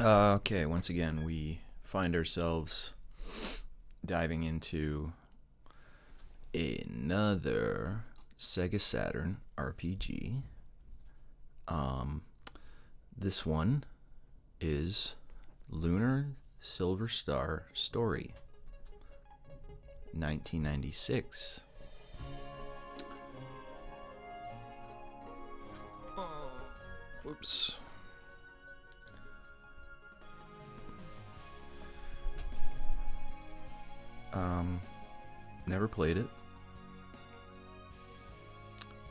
Okay, once again, we find ourselves diving into another Sega Saturn RPG. Um, this one is Lunar Silver Star Story, 1996. Whoops. Never played it.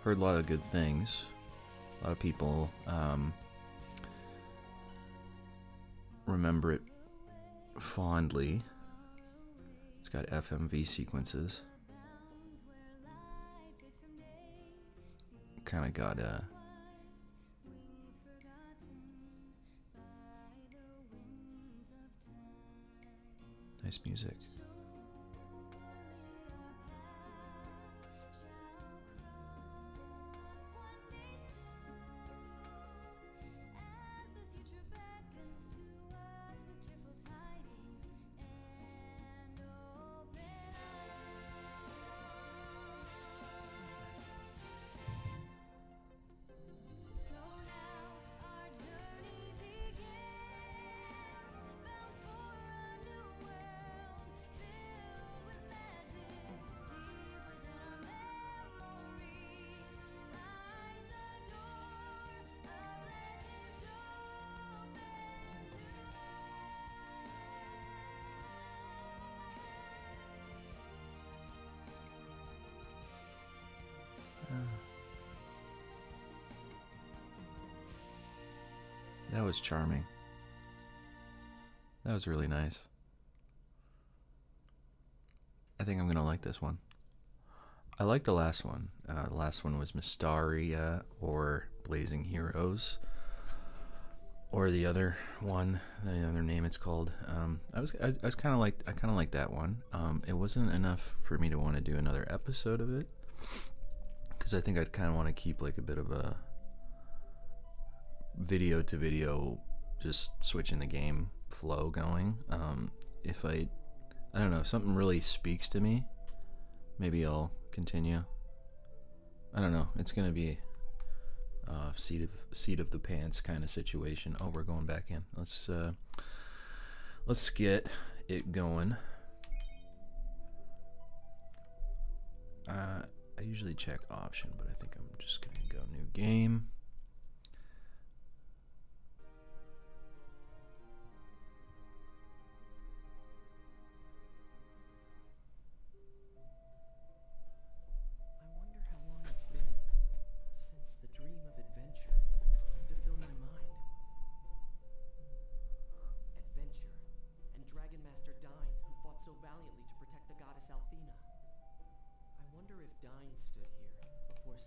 Heard a lot of good things. A lot of people remember it fondly. It's got FMV sequences. Kind of got a nice music. That was charming. That was really nice. I think I'm gonna like this one. I like the last one. The last one was Mystaria or Blazing Heroes, or the other one, the other name it's called. I was kind of like that one. It wasn't enough for me to want to do another episode of it, because I think I'd kind of want to keep like a bit of a video to video, just switching the game flow going. If I don't know, if something really speaks to me, maybe I'll continue. I don't know. It's gonna be seat of the pants kind of situation. Oh, we're going back in. Let's get it going. I usually check option, but I think I'm just gonna go new game.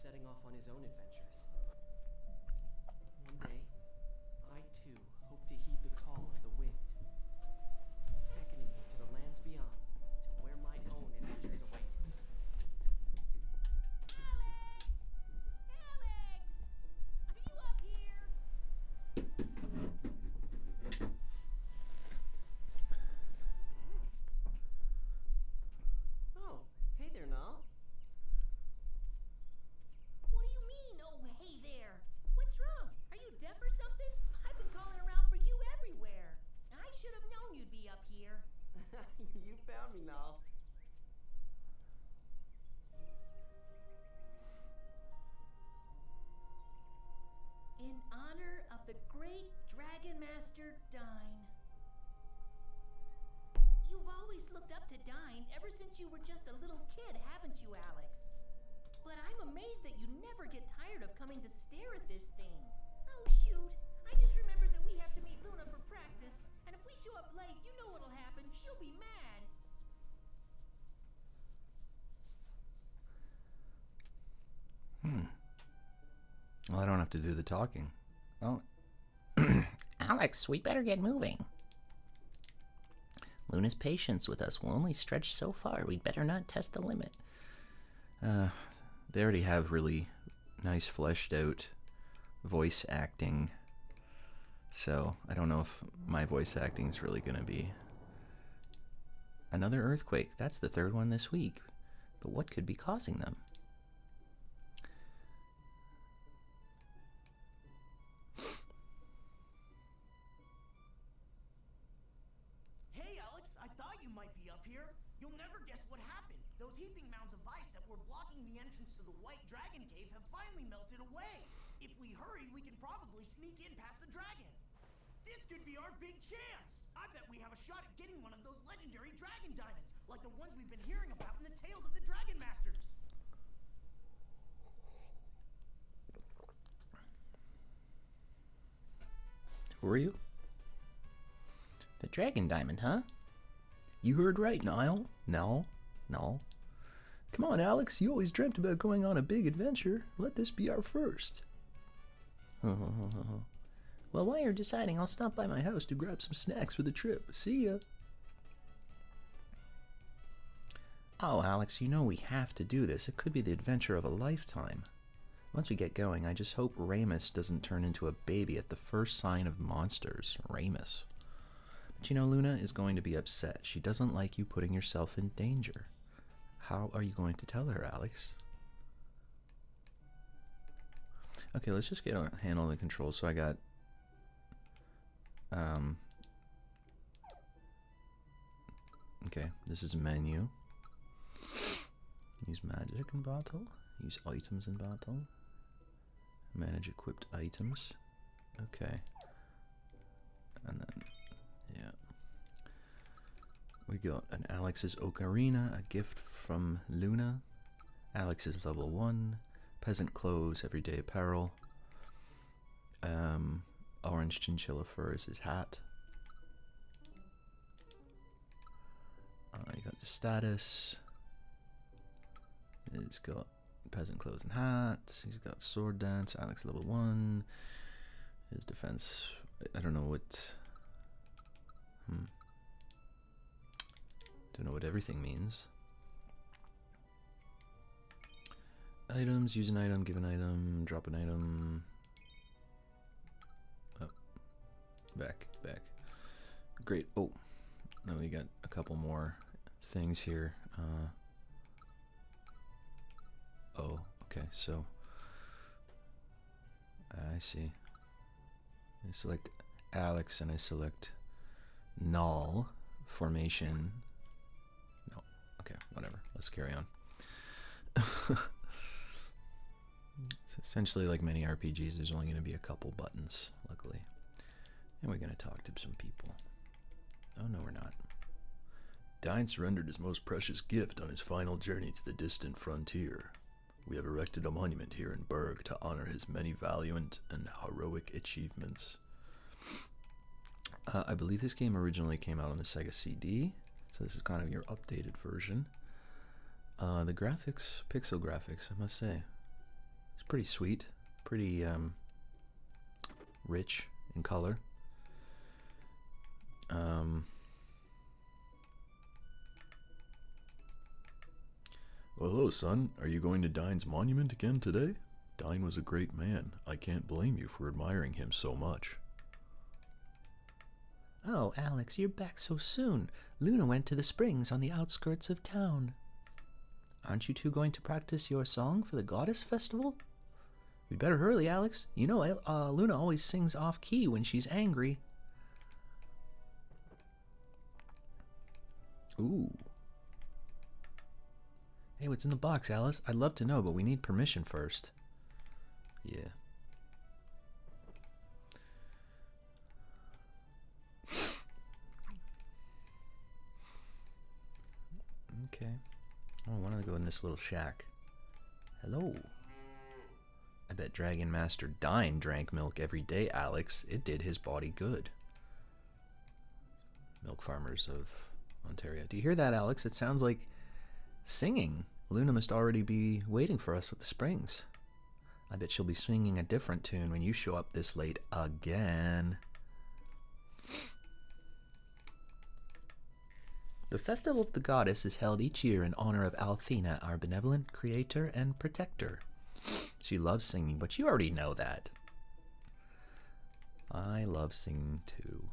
Setting off on his own adventures. One day, I too hope to heed the call of the wind, beckoning me to the lands beyond, to where my own adventures await. Oh, hey there, Nal. You found me, Nal. In honor of the great Dragon Master Dine. You've always looked up to Dine ever since you were just a little kid, haven't you, Alex? But I'm amazed that you never get tired of coming to stare at this thing. Oh, shoot. I just remembered that we have to meet Luna for practice, and if we show up late, you know what'll happen. She'll be mad. Well, I don't have to do the talking. Oh, Alex, we better get moving. Luna's patience with us will only stretch so far. We'd better not test the limit. they already have really nice fleshed out voice acting So I don't know if my voice acting is really going to be. Another earthquake. That's the third one this week. But what could be causing them? Hey, Alex, I thought you might be up here. You'll never guess what happened. Those heaping mounds of ice that were blocking the entrance to the White Dragon Cave have finally melted away. If we hurry, we can probably sneak in past the dragon. This could be our big chance. I bet we have a shot at getting one of those legendary dragon diamonds, like the ones we've been hearing about in the tales of the Dragon Masters. Who are you? The dragon diamond, huh? You heard right, Niall. No. Come on, Alex. You always dreamt about going on a big adventure. Let this be our first. Well, while you're deciding, I'll stop by my house to grab some snacks for the trip. See ya. Oh, Alex, you know we have to do this. It could be the adventure of a lifetime. Once we get going, I just hope Ramus doesn't turn into a baby at the first sign of monsters. Ramus. But you know, Luna is going to be upset. She doesn't like you putting yourself in danger. How are you going to tell her, Alex? Okay, let's just get a handle on the controls. So I got okay, this is a menu. Use magic in battle. Use items in battle. Manage equipped items. Okay. And then, yeah. We got an Alex's Ocarina, a gift from Luna. Alex is level 1. Peasant clothes, everyday apparel. Orange chinchilla fur is his hat. You got the status. It's got peasant clothes and hat. He's got sword dance. Alex level 1. His defense. I don't know what. Don't know what everything means. Items. Use an item. Give an item. Drop an item. Oh. Back. Great. Oh. Now we got a couple more things here. Oh, okay, so I see. I select Alex and I select null formation. No, okay, whatever. Let's carry on. It's essentially like many RPGs. There's only going to be a couple buttons, luckily, and we're going to talk to some people. Oh no, we're not. Dine surrendered his most precious gift on his final journey to the distant frontier. We have erected a monument here in Berg to honor his many valiant and heroic achievements. I believe this game originally came out on the Sega CD, so this is kind of your updated version. The graphics, pixel graphics, I must say, it's pretty sweet, pretty rich in color. Well, hello, son. Are you going to Dine's monument again today? Dine was a great man. I can't blame you for admiring him so much. Oh, Alex, you're back so soon. Luna went to the springs on the outskirts of town. Aren't you two going to practice your song for the Goddess Festival? We'd better hurry, Alex. You know, Luna always sings off-key when she's angry. Ooh. Hey, what's in the box, Alice? I'd love to know, but we need permission first. Yeah. Okay. Oh, I want to go in this little shack. Hello. I bet Dragon Master Dine drank milk every day, Alex. It did his body good. Milk farmers of Ontario. Do you hear that, Alex? It sounds like singing. Luna must already be waiting for us at the springs. I bet she'll be singing a different tune when you show up this late again. The Festival of the Goddess is held each year in honor of Althena, our benevolent creator and protector. She loves singing, but you already know that. I love singing too.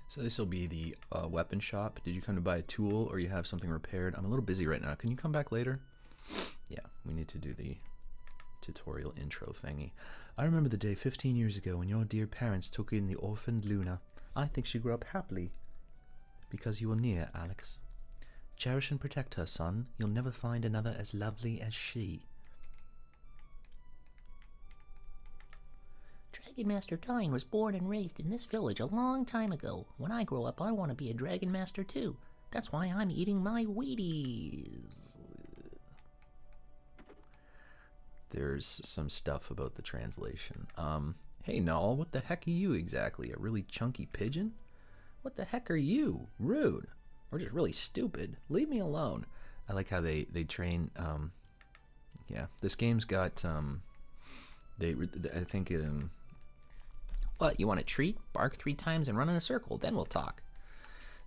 So this will be the weapon shop. Did you come to buy a tool or you have something repaired? I'm a little busy right now. Can you come back later? Yeah, we need to do the tutorial intro thingy. I remember the day 15 years ago when your dear parents took in the orphaned Luna. I think she grew up happily because you were near, Alex. Cherish and protect her, son. You'll never find another as lovely as she. Dragon Master Tyne was born and raised in this village a long time ago. When I grow up, I want to be a Dragon Master too. That's why I'm eating my Wheaties. There's some stuff about the translation. Hey, Null, what the heck are you exactly? A really chunky pigeon? What the heck are you? Rude. Or just really stupid. Leave me alone. I like how they train, yeah. This game's got, I think, What, you want a treat? Bark 3 times and run in a circle, then we'll talk.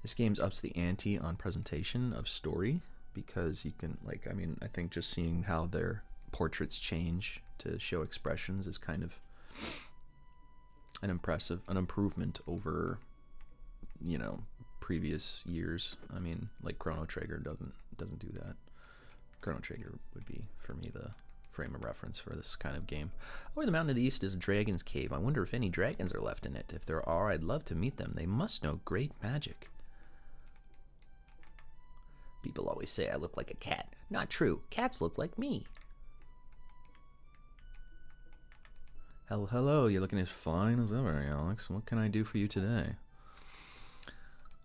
this game's ups the ante on presentation of story because you can, like, I mean, I think just seeing how their portraits change to show expressions is kind of an improvement over, you know, previous years. I mean, like Chrono Trigger doesn't do that. Chrono Trigger would be, for me, the frame of reference for this kind of game. Over the mountain to the east is a dragon's cave. I wonder if any dragons are left in it. If there are, I'd love to meet them. They must know great magic. People always say I look like a cat. Not true. Cats look like me. Hello, you're looking as fine as ever, Alex. What can I do for you today?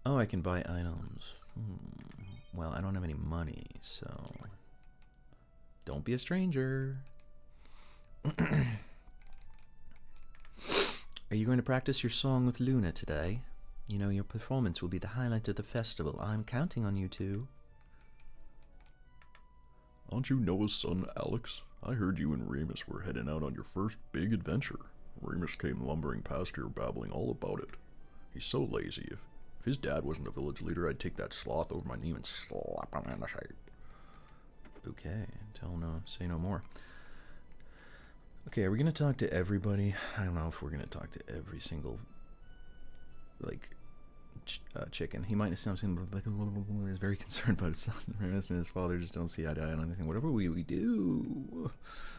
Oh, I can buy items. Well, I don't have any money, so don't be a stranger. Are you going to practice your song with Luna today? You know, your performance will be the highlight of the festival. I'm counting on you two. Aren't you Noah's son, Alex? I heard you and Remus were heading out on your first big adventure. Remus came lumbering past here babbling all about it. He's so lazy. If his dad wasn't a village leader, I'd take that sloth over my knee and slap him in the shape. Okay, say no more. Okay, are we gonna talk to everybody? I don't know if we're gonna talk to every single, like, chicken. He might sound like he's very concerned about his son. Remus and his father just don't see eye to eye on anything. Whatever we do.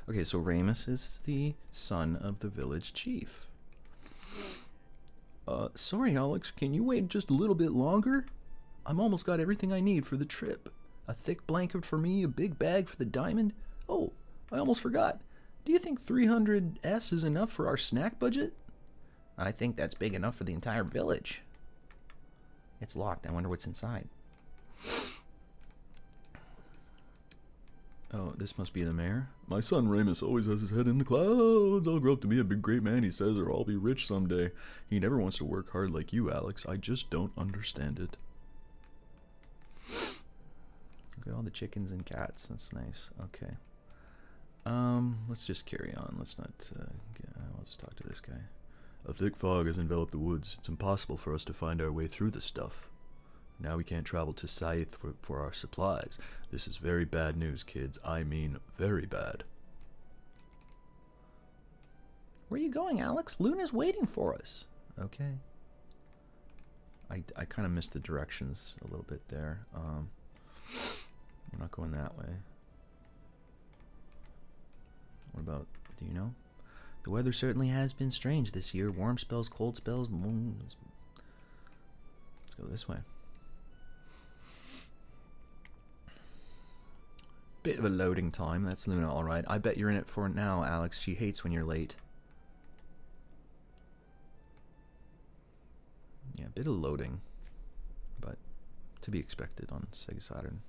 Okay, so Remus is the son of the village chief. Sorry, Alex, can you wait just a little bit longer? I'm almost got everything I need for the trip. A thick blanket for me, a big bag for the diamond. Oh, I almost forgot. Do you think 300S is enough for our snack budget? I think that's big enough for the entire village. It's locked. I wonder what's inside. Oh, this must be the mayor. My son Remus always has his head in the clouds. I'll grow up to be a big great man, he says, or I'll be rich someday. He never wants to work hard like you, Alex. I just don't understand it. Look at all the chickens and cats. That's nice. Okay. Let's just carry on. Let's not, I'll just talk to this guy. A thick fog has enveloped the woods. It's impossible for us to find our way through the stuff. Now we can't travel to Scythe for our supplies. This is very bad news, kids. I mean, very bad. Where are you going, Alex? Luna's waiting for us. Okay. I kind of missed the directions a little bit there. We're not going that way. What about, do you know? The weather certainly has been strange this year. Warm spells, cold spells. Let's go this way. Bit of a loading time. That's Luna, alright. I bet you're in it for now, Alex. She hates when you're late. Yeah, a bit of loading. But to be expected on Sega Saturn.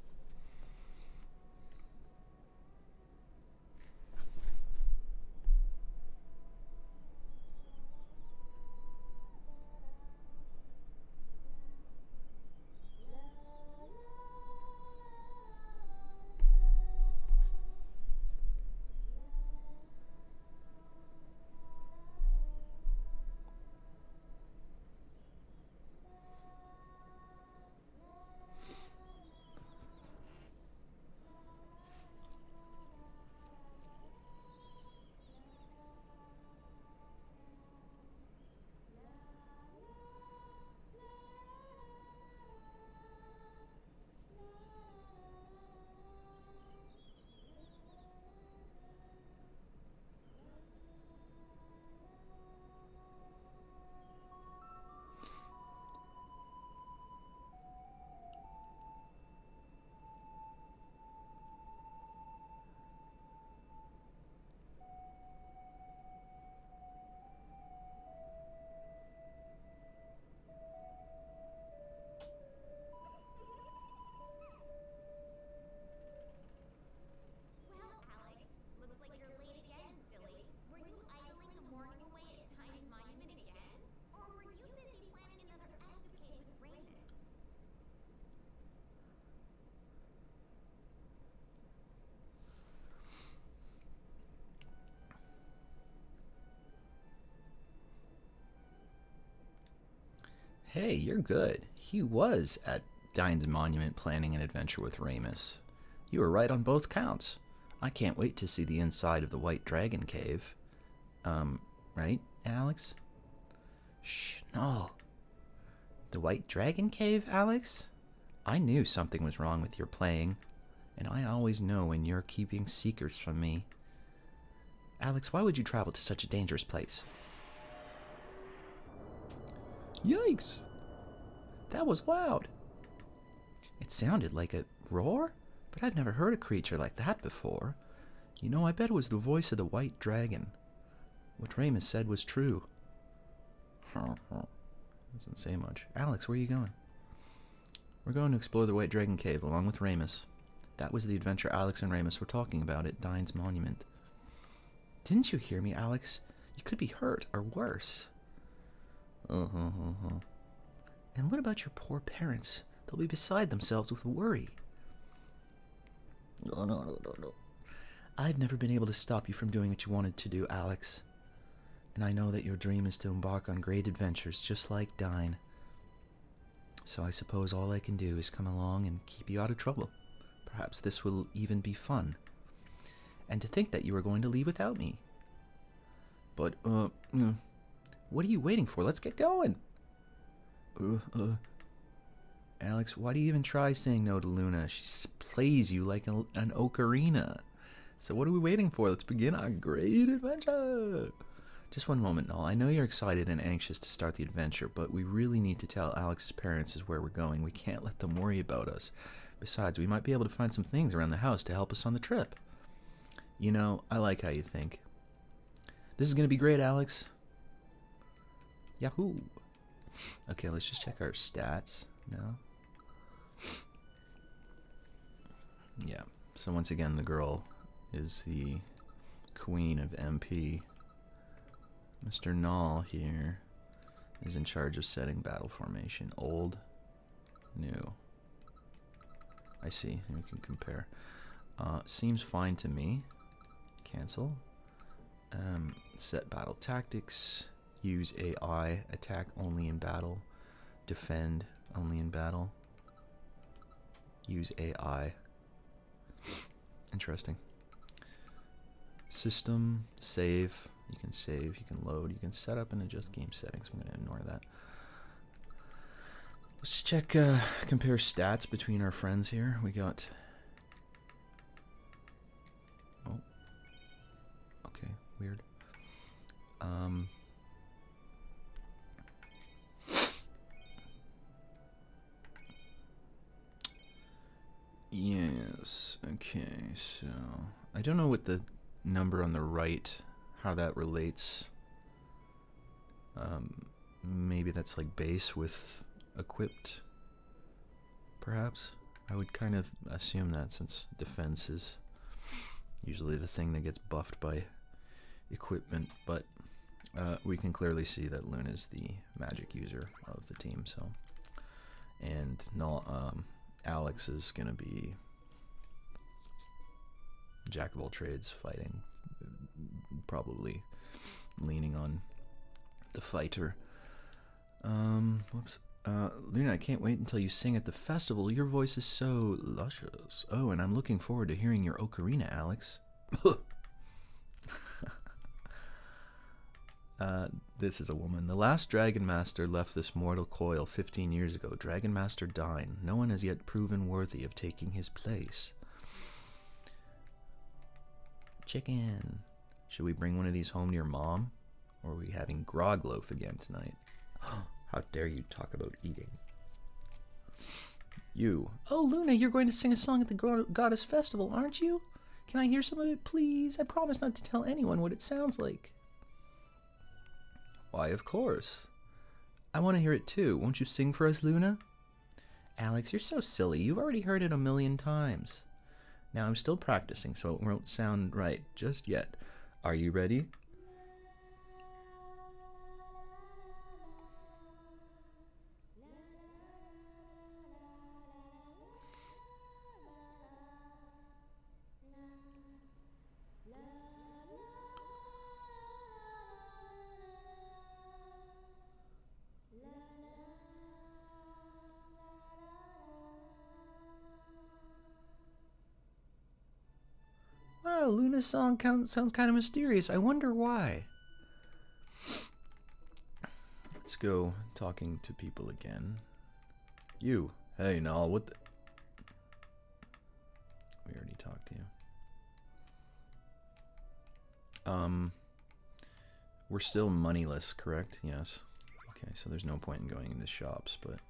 Hey, you're good. He was at Dine's monument planning an adventure with Ramus. You were right on both counts. I can't wait to see the inside of the White Dragon Cave. Right, Alex? Shh, no. The White Dragon Cave, Alex? I knew something was wrong with your playing, and I always know when you're keeping secrets from me. Alex, why would you travel to such a dangerous place? Yikes! That was loud. It sounded like a roar, but I've never heard a creature like that before. You know, I bet it was the voice of the White Dragon. What Ramus said was true. Doesn't say much. Alex, where are you going? We're going to explore the White Dragon Cave along with Ramus. That was the adventure Alex and Ramus were talking about at Dine's monument. Didn't you hear me, Alex? You could be hurt, or worse. And what about your poor parents? They'll be beside themselves with worry. No. I've never been able to stop you from doing what you wanted to do, Alex. And I know that your dream is to embark on great adventures just like Dine. So I suppose all I can do is come along and keep you out of trouble. Perhaps this will even be fun. And to think that you were going to leave without me. But, what are you waiting for? Let's get going. Alex, why do you even try saying no to Luna? She plays you like an ocarina. So what are we waiting for? Let's begin our great adventure. Just one moment, Null. I know you're excited and anxious to start the adventure, but we really need to tell Alex's parents is where we're going. We can't let them worry about us. Besides, we might be able to find some things around the house to help us on the trip. You know, I like how you think. This is going to be great, Alex. Yahoo! Okay, let's just check our stats now. Yeah, so once again, the girl is the queen of MP. Mr. Null here is in charge of setting battle formation. Old, new. I see, we can compare. Seems fine to me. Cancel. Set battle tactics. Use AI. Attack only in battle. Defend only in battle. Use AI. Interesting. System. Save. You can save. You can load. You can set up and adjust game settings. I'm going to ignore that. Let's check, compare stats between our friends here. We got... Oh. Okay, weird. Yes, okay, so... I don't know what the number on the right, how that relates. Maybe that's like base with equipped, perhaps? I would kind of assume that, since defense is usually the thing that gets buffed by equipment, but we can clearly see that Luna is the magic user of the team, so... And Alex is gonna be jack of all trades, fighting, probably leaning on the fighter. Whoops. Luna, I can't wait until you sing at the festival. Your voice is so luscious. Oh, and I'm looking forward to hearing your ocarina, Alex. This is a woman. The last Dragon Master left this mortal coil 15 years ago. Dragon Master Dine. No one has yet proven worthy of taking his place. Chicken. Should we bring one of these home to your mom? Or are we having grog loaf again tonight? How dare you talk about eating. You. Oh, Luna, you're going to sing a song at the Goddess Festival, aren't you? Can I hear some of it, please? I promise not to tell anyone what it sounds like. Why, of course. I want to hear it too. Won't you sing for us, Luna? Alex, you're so silly. You've already heard it 1,000,000 times. Now, I'm still practicing, so it won't sound right just yet. Are you ready? Yeah, Luna's song sounds kind of mysterious. I wonder why. Let's go talking to people again. You. Hey, Nal, what the... We already talked to you. We're still moneyless, correct? Yes. Okay, so there's no point in going into shops, but...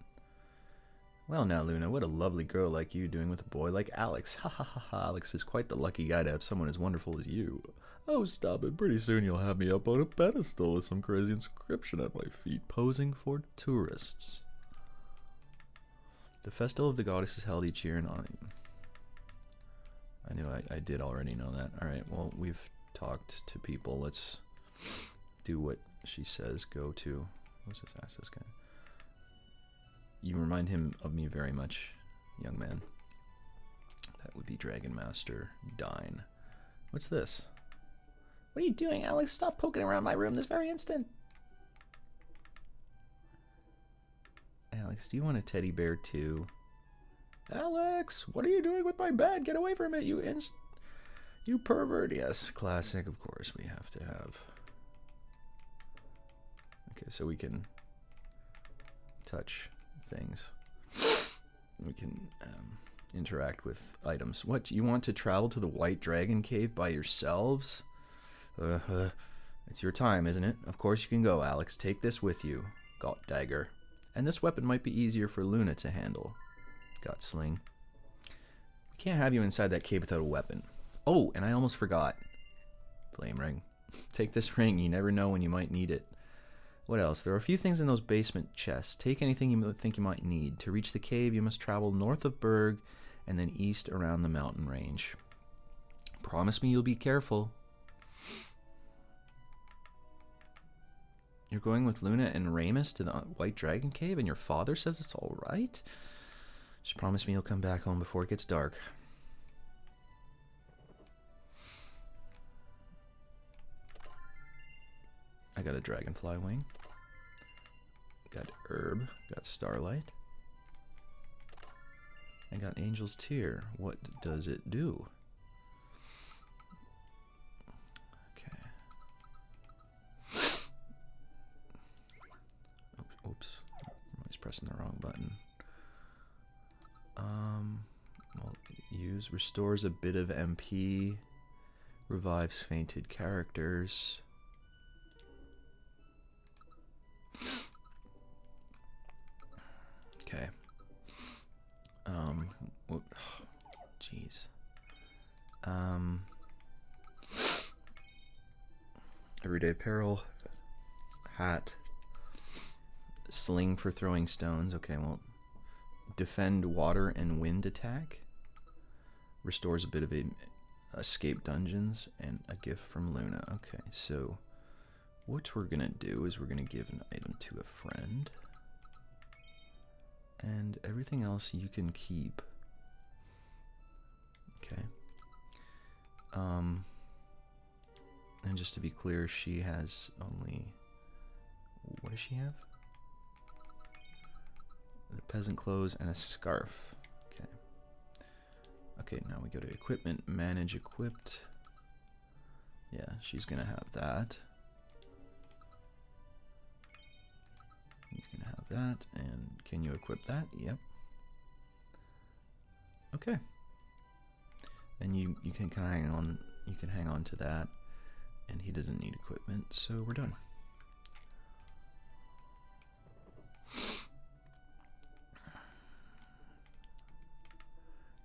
Well now, Luna, what a lovely girl like you doing with a boy like Alex. Ha ha ha ha, Alex is quite the lucky guy to have someone as wonderful as you. Oh, stop it. Pretty soon you'll have me up on a pedestal with some crazy inscription at my feet, posing for tourists. The festival of the goddess is held each year in honor. I knew I did already know that. Alright, well, we've talked to people. Let's do what she says. Go to... Let's just ask this guy. You remind him of me very much, young man. That would be Dragon Master Dine. What's this? What are you doing, Alex? Stop poking around my room this very instant. Alex, do you want a teddy bear too? Alex, what are you doing with my bed? Get away from it, you pervert. Yes, classic, of course, we have to have. Okay, so we can touch things. We can interact with items. What, you want to travel to the White Dragon Cave by yourselves? It's your time, isn't it? Of course you can go, Alex. Take this with you. Got dagger. And this weapon might be easier for Luna to handle. Got sling. We can't have you inside that cave without a weapon. Oh, and I almost forgot. Flame ring. Take this ring. You never know when you might need it. What else? There are a few things in those basement chests. Take anything you think you might need. To reach the cave, you must travel north of Berg and then east around the mountain range. Promise me you'll be careful. You're going with Luna and Ramus to the White Dragon Cave and your father says it's alright? Just promise me you'll come back home before it gets dark. I got a dragonfly wing. Got herb. Got starlight. I got angel's tear. What does it do? Okay. Oops. I was pressing the wrong button. Well, use restores a bit of MP. Revives fainted characters. Okay. Jeez. Everyday apparel, hat, sling for throwing stones. Okay, well, defend water and wind attack. Restores a bit of escape dungeons and a gift from Luna. Okay, so what we're gonna do is we're gonna give an item to a friend. And everything else you can keep. Okay. And just to be clear, she has only... What does she have? The peasant clothes and a scarf. Okay. Okay, now we go to equipment. Manage equipped. Yeah, she's gonna have that. He's gonna have that, and can you equip that? Yep. Okay. And you can hang on to that, and he doesn't need equipment, so we're done.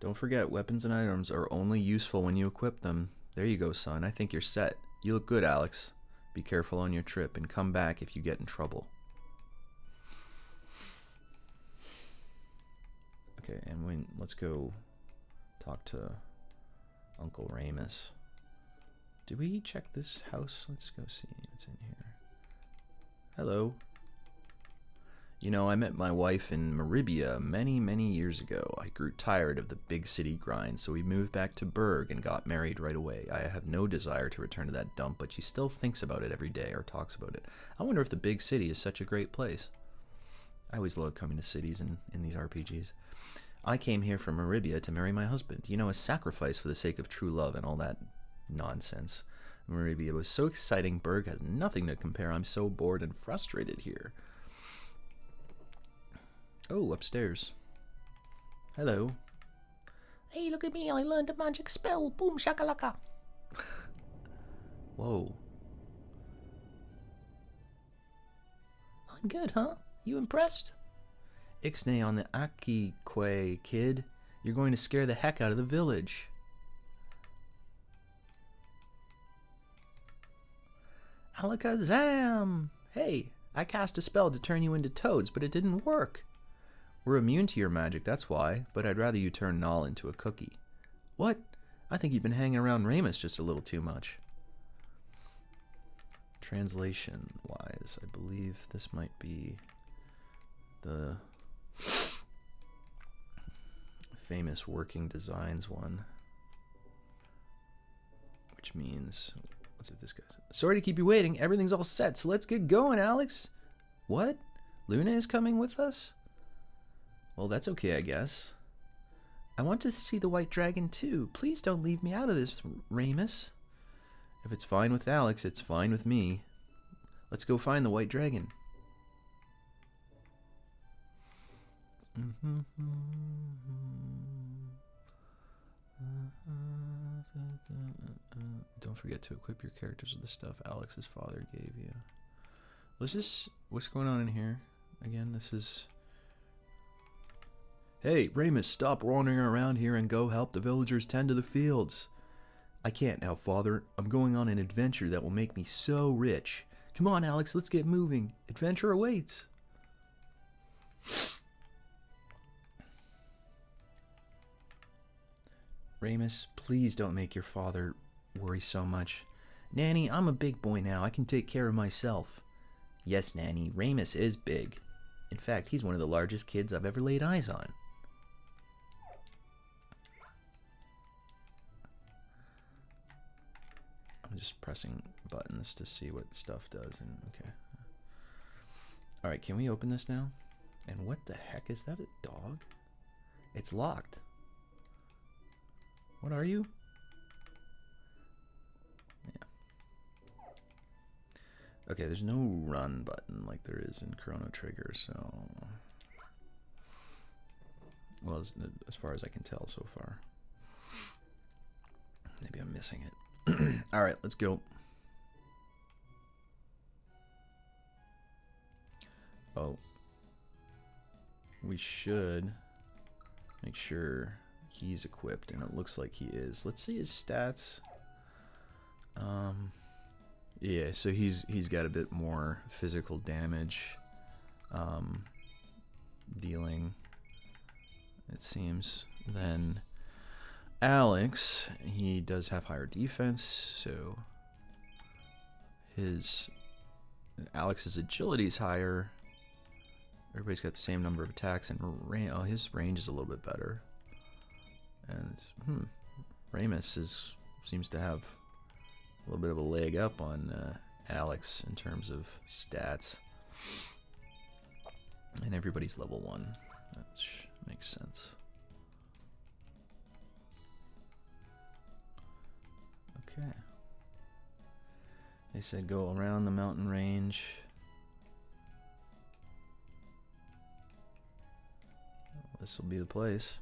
Don't forget, weapons and items are only useful when you equip them. There you go, son. I think you're set. You look good, Alex. Be careful on your trip, and come back if you get in trouble. Okay, and let's go talk to Uncle Ramus. Did we check this house? Let's go see what's in here. Hello. You know, I met my wife in Maribia many, many years ago. I grew tired of the big city grind, so we moved back to Berg and got married right away. I have no desire to return to that dump, but she still thinks about it every day or talks about it. I wonder if the big city is such a great place. I always love coming to cities in these RPGs. I came here from Maribia to marry my husband. You know, a sacrifice for the sake of true love and all that Nonsense. Maybe it was so exciting. Berg has nothing to compare. I'm so bored and frustrated here. Oh, upstairs. Hello. Hey, look at me, I learned a magic spell. Boom shakalaka. Whoa. I'm good, huh? You impressed? Ixnay on the Akikwe, kid. You're going to scare the heck out of the village. Alakazam! Hey, I cast a spell to turn you into toads, but it didn't work. We're immune to your magic, that's why, but I'd rather you turn Nall into a cookie. What? I think you've been hanging around Ramus just a little too much. Translation-wise, I believe this might be the famous working designs one. Which means, let's see what this guy says. Sorry to keep you waiting, everything's all set, so let's get going, Alex. What? Luna is coming with us? Well, that's okay, I guess. I want to see the white dragon too. Please don't leave me out of this, Ramus. If it's fine with Alex, it's fine with me. Let's go find the white dragon. Don't forget to equip your characters with the stuff Alex's father gave you. What's going on in here? Again, this is... Hey, Ramus, stop wandering around here and go help the villagers tend to the fields. I can't now, Father. I'm going on an adventure that will make me so rich. Come on, Alex, let's get moving. Adventure awaits. Ramus, please don't make your father worry so much. Nanny, I'm a big boy now. I can take care of myself. Yes, Nanny, Ramus is big. In fact, he's one of the largest kids I've ever laid eyes on. I'm just pressing buttons to see what stuff does. And okay. All right, can we open this now? And what the heck is that? A dog? It's locked. What are you? Yeah. Okay, there's no run button like there is in Chrono Trigger, so... Well, as far as I can tell so far. Maybe I'm missing it. Alright, let's go. Oh. We should make sure he's equipped, and it looks like he is. Let's see his stats. Yeah, so he's got a bit more physical damage dealing, it seems, than Alex. He does have higher defense, so Alex's agility is higher. Everybody's got the same number of attacks, and his range is a little bit better. And Ramus seems to have a little bit of a leg up on Alex in terms of stats. And everybody's level 1. That makes sense. Okay. They said go around the mountain range. Well, this will be the place.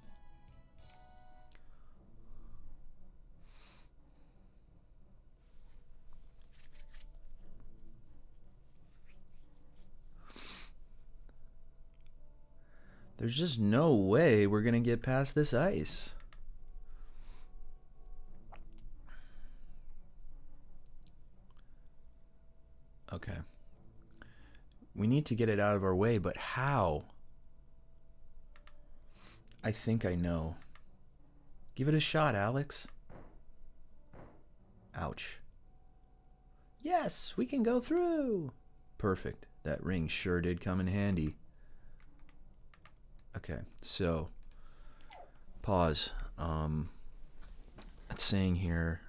There's just no way we're gonna get past this ice. Okay. We need to get it out of our way, but how? I think I know. Give it a shot, Alex. Ouch. Yes, we can go through. Perfect. That ring sure did come in handy. Okay, so pause. It's saying here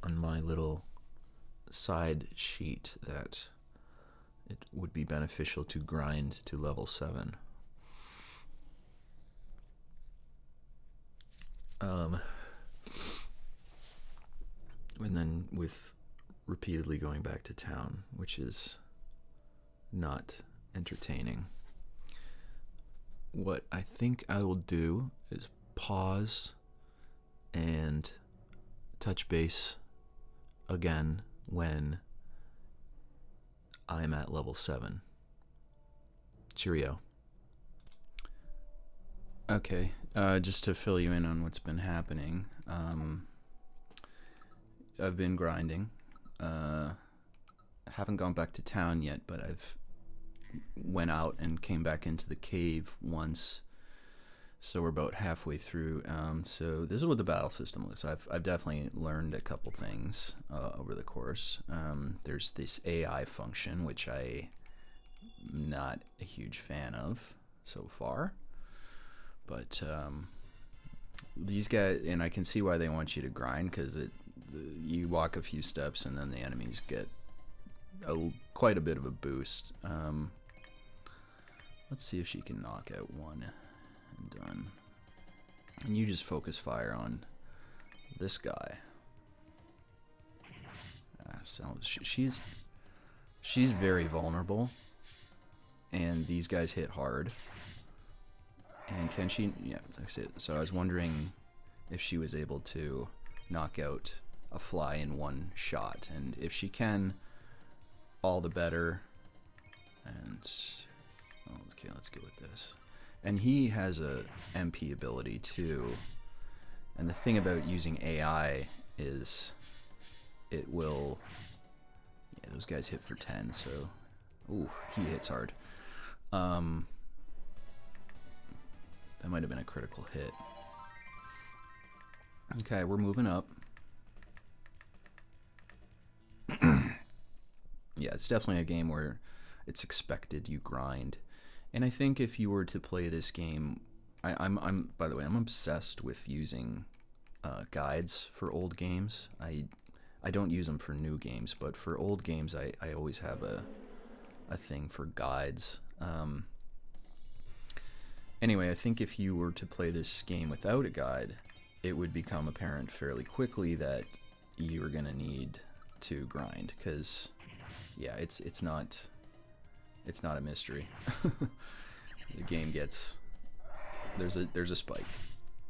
on my little side sheet that it would be beneficial to grind to level 7. And then with repeatedly going back to town, which is not entertaining. What I think I will do is pause and touch base again when I'm at level 7. Cheerio. Okay, just to fill you in on what's been happening, I've been grinding. I haven't gone back to town yet, but I've went out and came back into the cave once, so we're about halfway through. So this is what the battle system looks. I've definitely learned a couple things over the course. There's this AI function, which I'm not a huge fan of so far, but these guys, and I can see why they want you to grind, because you walk a few steps and then the enemies get quite a bit of a boost. Let's see if she can knock out one and done. And you just focus fire on this guy. So she's very vulnerable, and these guys hit hard. And can she? Yeah, that's it. So I was wondering if she was able to knock out a fly in one shot, and if she can, all the better. And okay, let's go with this. And he has a MP ability too. And the thing about using AI is it will. Yeah, those guys hit for 10, so ooh, he hits hard. That might have been a critical hit. Okay, we're moving up. Yeah, it's definitely a game where it's expected you grind. And I think if you were to play this game, I'm by the way, I'm obsessed with using guides for old games. I don't use them for new games, but for old games, I always have a thing for guides. Anyway, I think if you were to play this game without a guide, it would become apparent fairly quickly that you are going to need to grind, because yeah, it's not a mystery. The game gets there's a spike.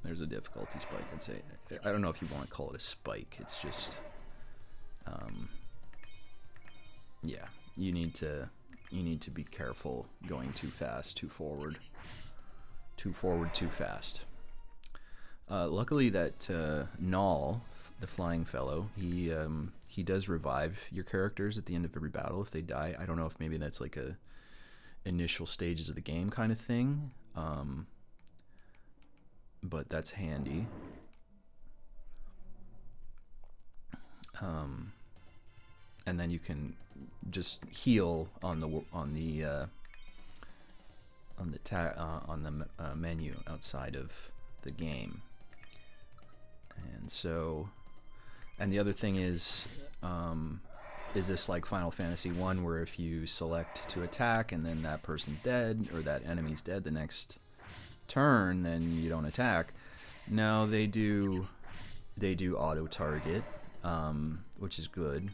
There's a difficulty spike, I'd say. I don't know if you want to call it a spike. It's just yeah, you need to be careful going too fast, too forward, too fast. Luckily that Null, the flying fellow, he does revive your characters at the end of every battle if they die. I don't know if maybe that's like a initial stages of the game kind of thing, but that's handy. And then you can just heal on the menu outside of the game. And so, and the other thing is this like Final Fantasy 1 where if you select to attack and then that person's dead or that enemy's dead the next turn, then you don't attack? No, they do auto target, which is good,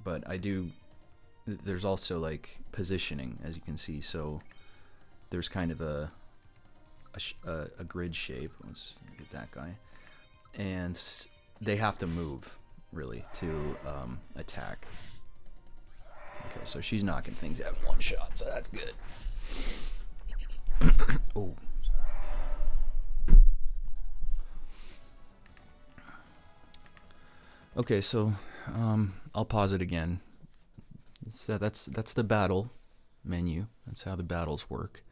but there's also like positioning, as you can see. So there's kind of a grid shape. Let's get that guy, and they have to move really to attack. Okay, so she's knocking things out in one shot, so that's good. Oh. Okay, so I'll pause it again. So that's the battle menu. That's how the battles work.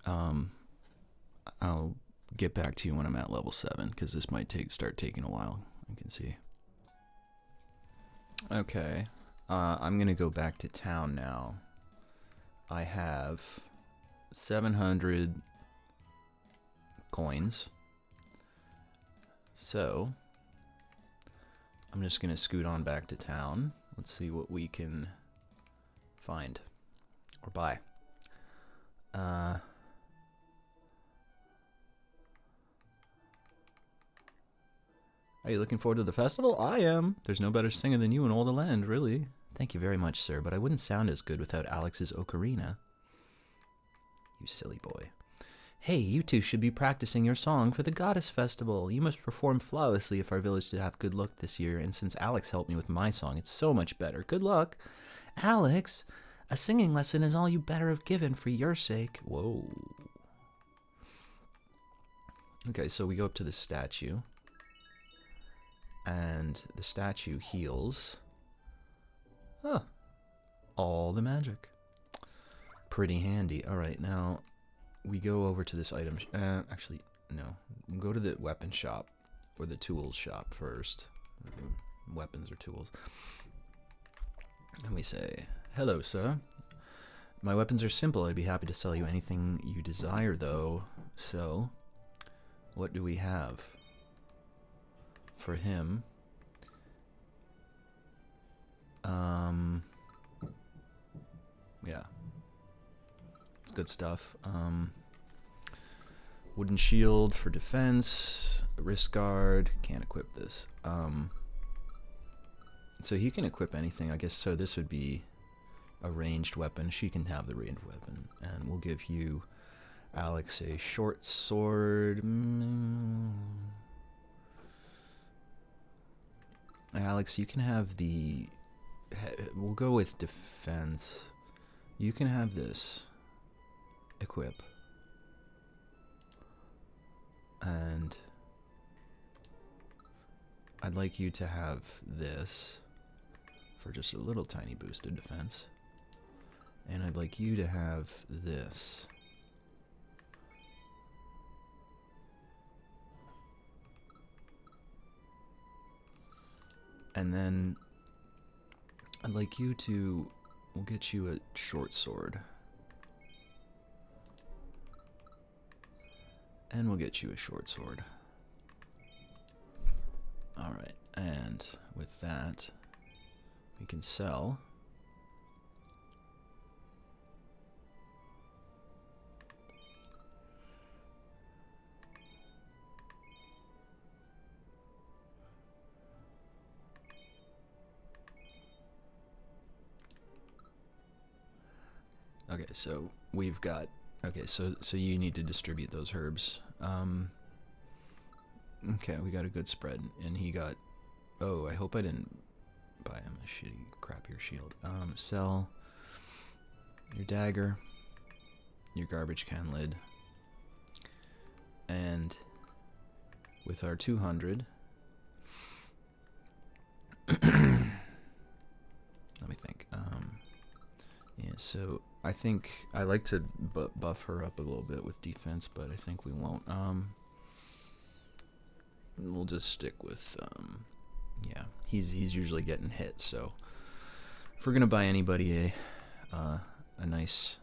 I'll get back to you when I'm at level 7, because this might start taking a while. I can see. Okay, I'm gonna go back to town now. I have 700 coins, so I'm just gonna scoot on back to town. Let's see what we can find or buy. Are you looking forward to the festival? I am. There's no better singer than you in all the land, really. Thank you very much, sir, but I wouldn't sound as good without Alex's ocarina. You silly boy. Hey, you two should be practicing your song for the Goddess Festival. You must perform flawlessly if our village to have good luck this year, and since Alex helped me with my song, it's so much better. Good luck. Alex, a singing lesson is all you better have given for your sake. Whoa. Okay, so we go up to the statue, and the statue heals all the magic. Pretty handy. Alright, now we go over to this item. Actually, no. We'll go to the weapon shop, or the tools shop first. Weapons or tools. And we say, hello, sir. My weapons are simple. I'd be happy to sell you anything you desire, though. So, what do we have for him? Yeah. It's good stuff. Wooden shield for defense, wrist guard, can't equip this. So he can equip anything, I guess. So this would be a ranged weapon. She can have the ranged weapon. And we'll give you, Alex, a short sword. Alex, you can have the... We'll go with defense. You can have this. Equip. And I'd like you to have this for just a little tiny boost of defense. And I'd like you to have this. And then I'd like you to, we'll get you a short sword. And we'll get you a short sword. Alright, and with that, we can sell. Okay, so we've got, okay, so you need to distribute those herbs. Okay, we got a good spread, and he got, oh, I hope I didn't buy him a shitty crappier shield. Sell your dagger, your garbage can lid, and with our 200, let me think, yeah, so I think I like to buff her up a little bit with defense, but I think we won't. We'll just stick with, yeah, he's usually getting hit, so if we're gonna buy anybody a nice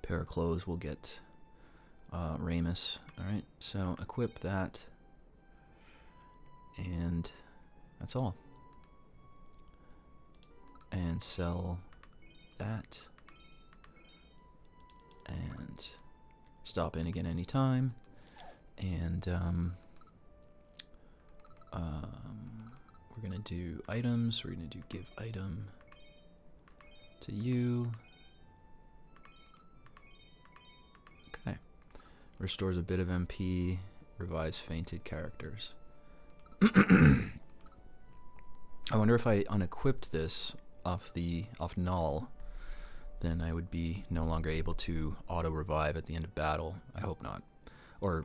pair of clothes, we'll get Ramus. Alright, so equip that, and that's all. And sell that. And stop in again anytime. And we're gonna do items. We're gonna do give item to you. Okay. Restores a bit of MP. Revives fainted characters. I wonder if I unequipped this off null, then I would be no longer able to auto revive at the end of battle. I hope not. Or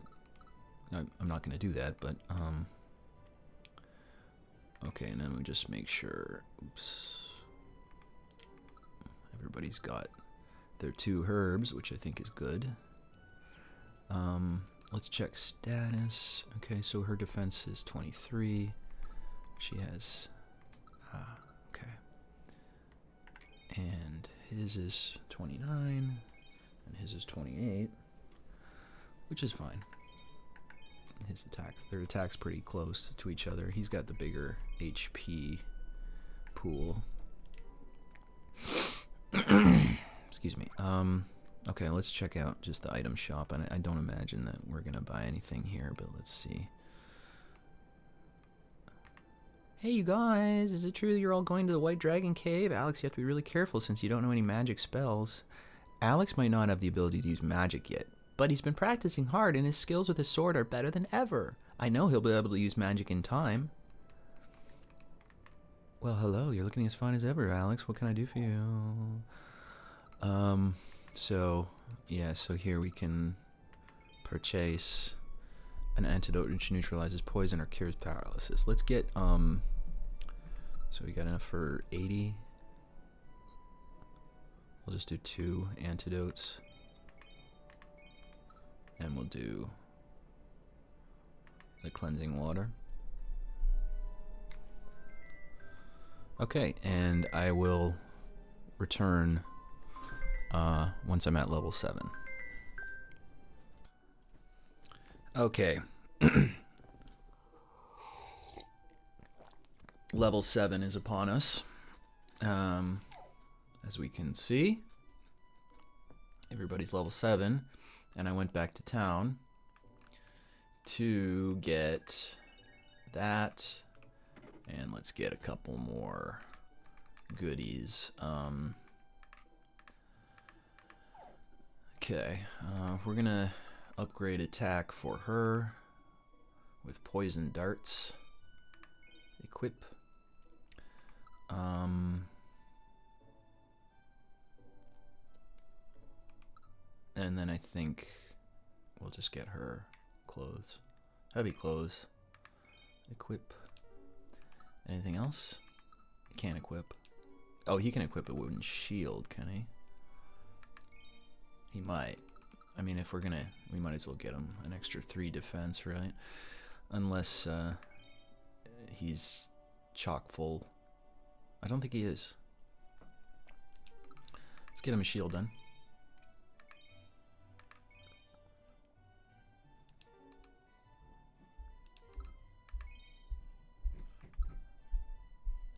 I'm not going to do that, but okay, and then we just make sure, oops, everybody's got their 2 herbs, which I think is good. Let's check status. Okay, so her defense is 23. She has okay, and his is 29, and his is 28, which is fine. His attacks, their attack's pretty close to each other. He's got the bigger HP pool. Excuse me. Okay, let's check out just the item shop. I don't imagine that we're gonna buy anything here, but let's see. Hey, you guys, is it true that you're all going to the White Dragon Cave? Alex, you have to be really careful since you don't know any magic spells. Alex might not have the ability to use magic yet, but he's been practicing hard and his skills with his sword are better than ever. I know he'll be able to use magic in time. Well, hello, you're looking as fine as ever, Alex. What can I do for you? So here we can purchase an antidote which neutralizes poison or cures paralysis. Let's get, so we got enough for 80. We'll just do 2 antidotes. And we'll do the cleansing water. Okay, and I will return once I'm at level 7. Okay. Level 7 is upon us. As we can see, everybody's level 7, and I went back to town to get that, and let's get a couple more goodies. Okay, we're gonna upgrade attack for her with poison darts. Equip. And then I think we'll just get her clothes. Heavy clothes. Equip. Anything else? Can't equip. Oh, he can equip a wooden shield, can he? He might. I mean, if we're gonna, we might as well get him an extra 3 defense, right? Unless he's chock full. I don't think he is. Let's get him a shield then.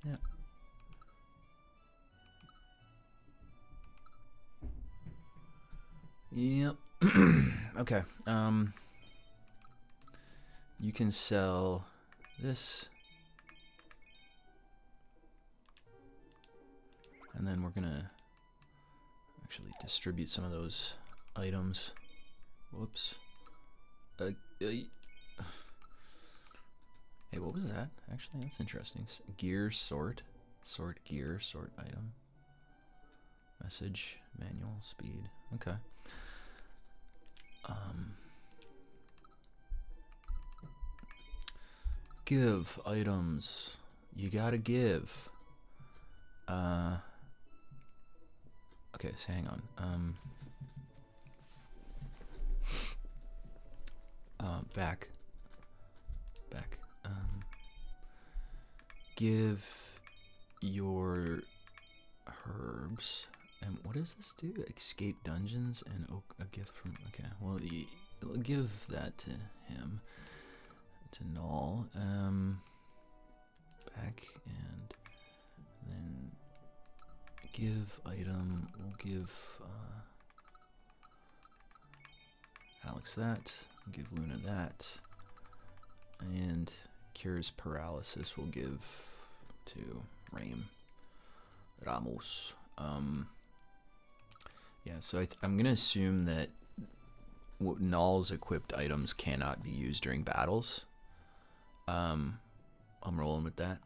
Yeah. Yep. Okay. You can sell this. And then we're gonna actually distribute some of those items. Whoops. Hey, what was that? Actually, that's interesting. Gear sort. Sort gear, sort item. Message, manual, speed. Okay. Give items. You gotta give. Okay, so hang on. Back. Give your herbs. And what does this do? Escape dungeons and a gift from. Okay, well, give that to him. To Null. Back and then give item. We'll give Alex that. Give Luna that. And cures paralysis we'll give to Ramos. Yeah, so I'm gonna assume that Null's equipped items cannot be used during battles. I'm rolling with that.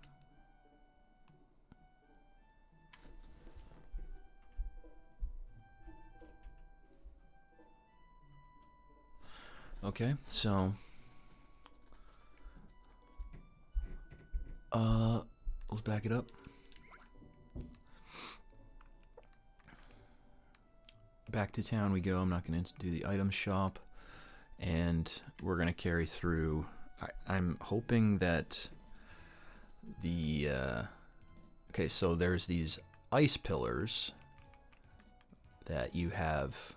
Okay, so let's back it up. Back to town we go. I'm not going to do the item shop, and we're going to carry through. I'm hoping that the okay, so there's these ice pillars that you have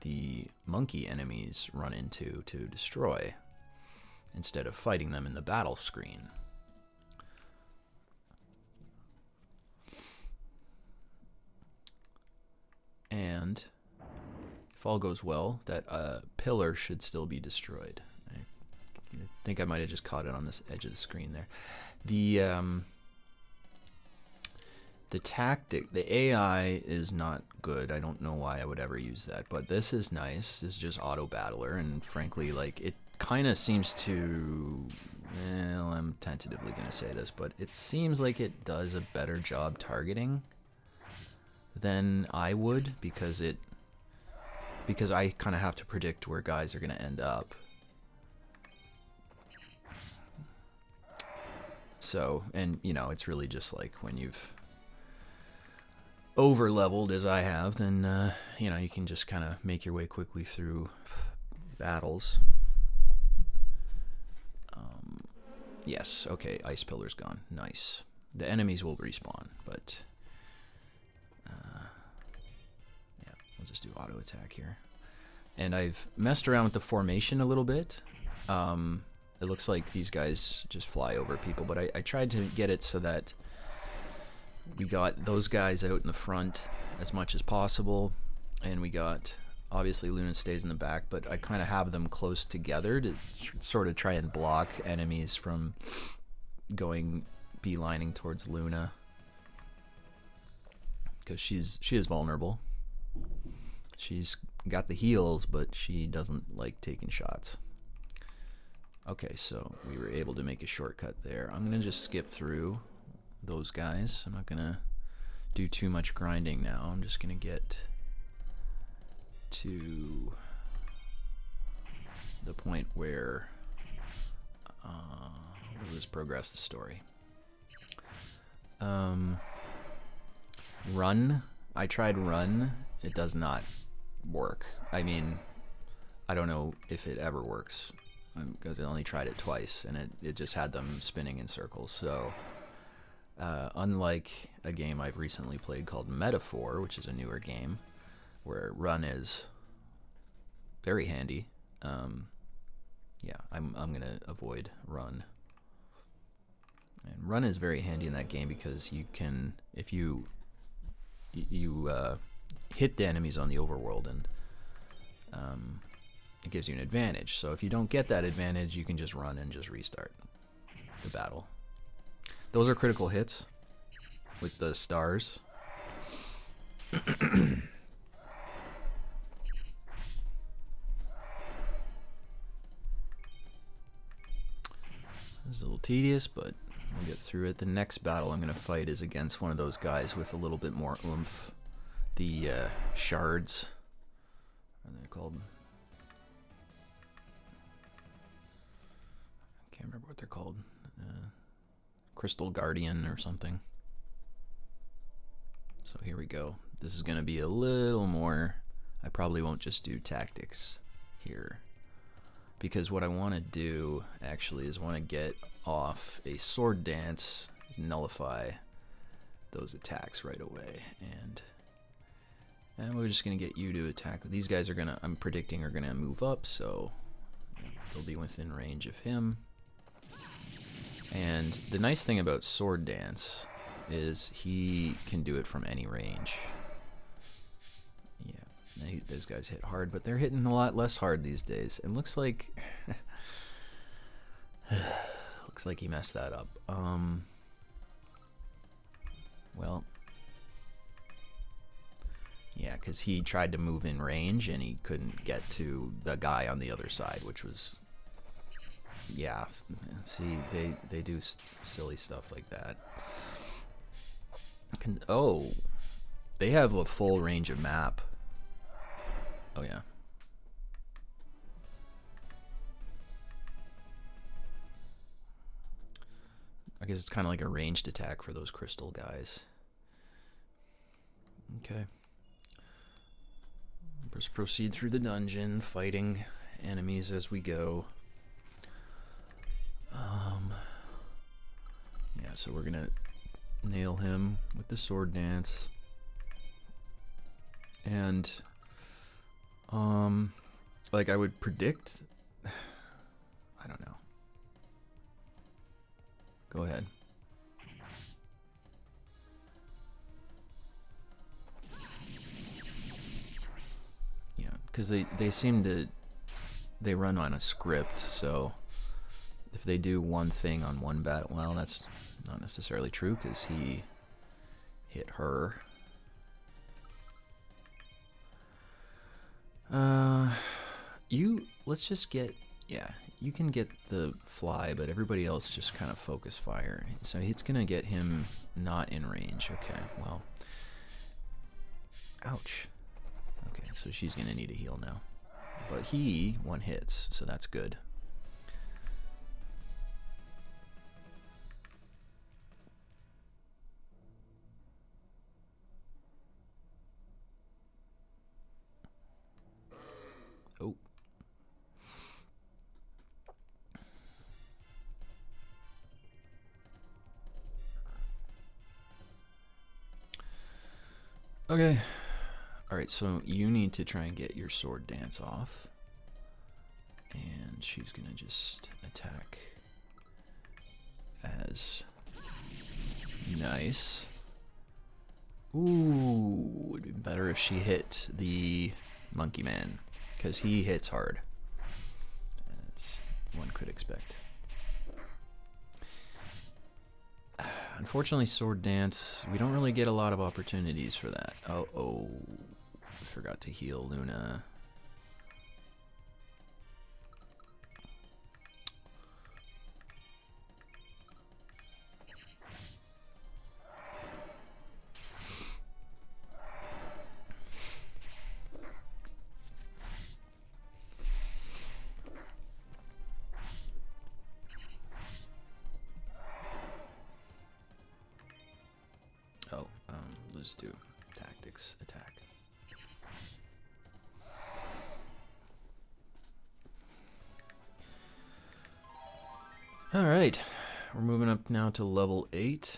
the monkey enemies run into to destroy instead of fighting them in the battle screen. And if all goes well, that pillar should still be destroyed. think I might have just caught it on this edge of the screen there. The tactic, the AI is not good. I don't know why I would ever use that, but this is nice. This is just auto battler, and frankly, like, it kind of seems to, well, I'm tentatively going to say this, but it seems like it does a better job targeting than I would, because I kind of have to predict where guys are going to end up. So, and you know, it's really just like when you've over leveled as I have, then you know, you can just kind of make your way quickly through battles. Yes, okay, ice pillar's gone. Nice. The enemies will respawn, but yeah, we'll just do auto attack here. And I've messed around with the formation a little bit. It looks like these guys just fly over people, but I tried to get it so that we got those guys out in the front as much as possible, and we got, obviously Luna stays in the back, but I kind of have them close together to sort of try and block enemies from going beelining towards Luna, because she is vulnerable. She's got the heals, but she doesn't like taking shots. Okay, so we were able to make a shortcut there. I'm gonna just skip through those guys. I'm not gonna do too much grinding now. I'm just gonna get to the point where we'll just progress the story. Run. I tried run. It does not work. I mean, I don't know if it ever works, because I only tried it twice, and it just had them spinning in circles. So unlike a game I've recently played called Metaphor, which is a newer game, where run is very handy, yeah, I'm gonna avoid run. And run is very handy in that game because you can, if you hit the enemies on the overworld, and it gives you an advantage. So if you don't get that advantage, you can just run and just restart the battle. Those are critical hits with the stars. It's a little tedious, but we'll get through it. The next battle I'm going to fight is against one of those guys with a little bit more oomph. The shards. What are they called? I can't remember what they're called. Crystal Guardian or something. So here we go. This is going to be a little more. I probably won't just do tactics here, because what I want to do actually is want to get off a sword dance, nullify those attacks right away, and we're just going to get you to attack. These guys are going to, I'm predicting, are going to move up, so they'll be within range of him. And the nice thing about sword dance is he can do it from any range. Yeah, those guys hit hard, but they're hitting a lot less hard these days. It looks like looks like he messed that up. Well, yeah, because he tried to move in range and he couldn't get to the guy on the other side, which was, yeah. See, they do silly stuff like that. Oh, they have a full range of map. Oh yeah. I guess it's kind of like a ranged attack for those crystal guys. Okay. Let's proceed through the dungeon, fighting enemies as we go. Yeah, so we're gonna nail him with the sword dance. And like I would predict, I don't know. Go ahead. Yeah, because they seem to, they run on a script, so if they do one thing on one bat, well, that's not necessarily true because he hit her. Let's just get, yeah, you can get the fly, but everybody else just kind of focus fire. So it's gonna get him not in range. Okay, well, ouch. Okay, so she's gonna need a heal now. But he one hits, so that's good. Oh. Okay. Alright, so you need to try and get your sword dance off. And she's gonna just attack as nice. Ooh, would be better if she hit the monkey man, because he hits hard, as one could expect. Unfortunately, sword dance, we don't really get a lot of opportunities for that. Oh, forgot to heal Luna. Let's do tactics attack. All right, we're moving up now to level 8.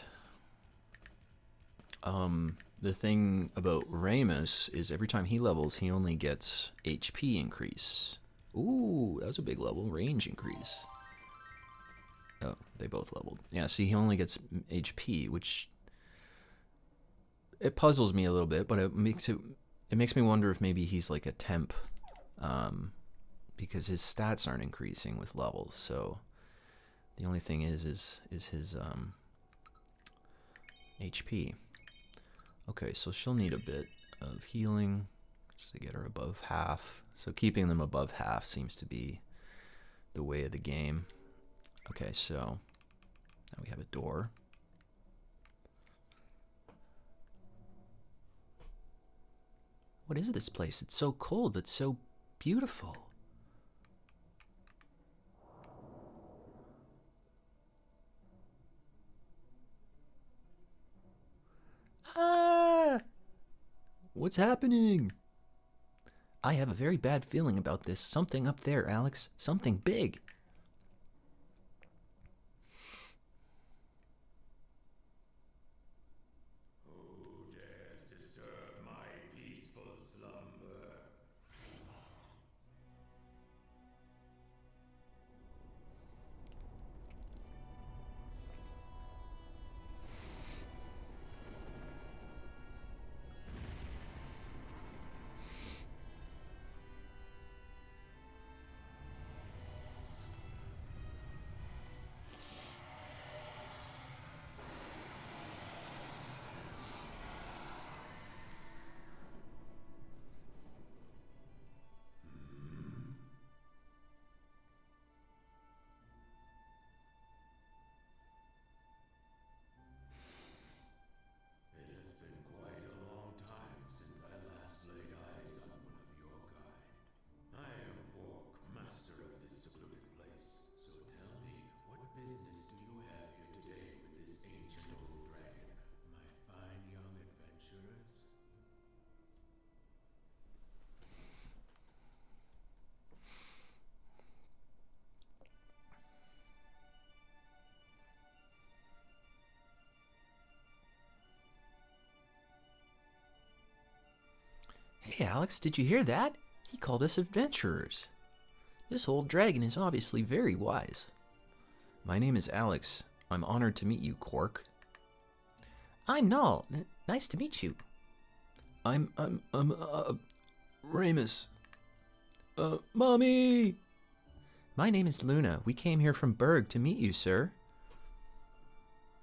The thing about Ramus is every time he levels, he only gets HP increase. Ooh, that was a big level, range increase. Oh, they both leveled. Yeah, see, he only gets HP, which it puzzles me a little bit, but it makes me wonder if maybe he's like a temp, because his stats aren't increasing with levels. So the only thing is his HP. Okay, so she'll need a bit of healing just to get her above half. So keeping them above half seems to be the way of the game. Okay, so now we have a door. What is this place? It's so cold, but so beautiful. Ah! What's happening? I have a very bad feeling about this. Something up there, Alex. Something big. Who dares disturb my peaceful slumber? It has been quite a long time since I last laid eyes on one of your kind. I am Pork, master of this secluded place. So tell me, what business do you have here today with this ancient old dragon, my fine young adventurers? Hey, Alex, did you hear that? He called us adventurers. This old dragon is obviously very wise. My name is Alex. I'm honored to meet you, Quark. I'm Null. Nice to meet you. I'm Ramus. Mommy! My name is Luna. We came here from Berg to meet you, sir.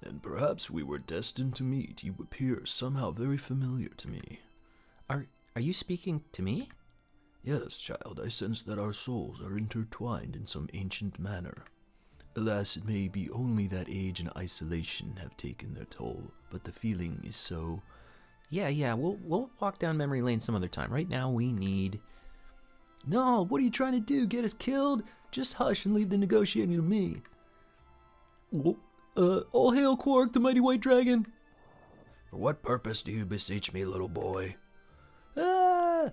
And perhaps we were destined to meet. You appear somehow very familiar to me. Are you speaking to me? Yes, child, I sense that our souls are intertwined in some ancient manner. Alas, it may be only that age and isolation have taken their toll, but the feeling is so... Yeah, we'll walk down memory lane some other time. Right now we need... No, what are you trying to do? Get us killed? Just hush and leave the negotiating to me. Well, all hail Quark, the mighty white dragon. For what purpose do you beseech me, little boy? Ah!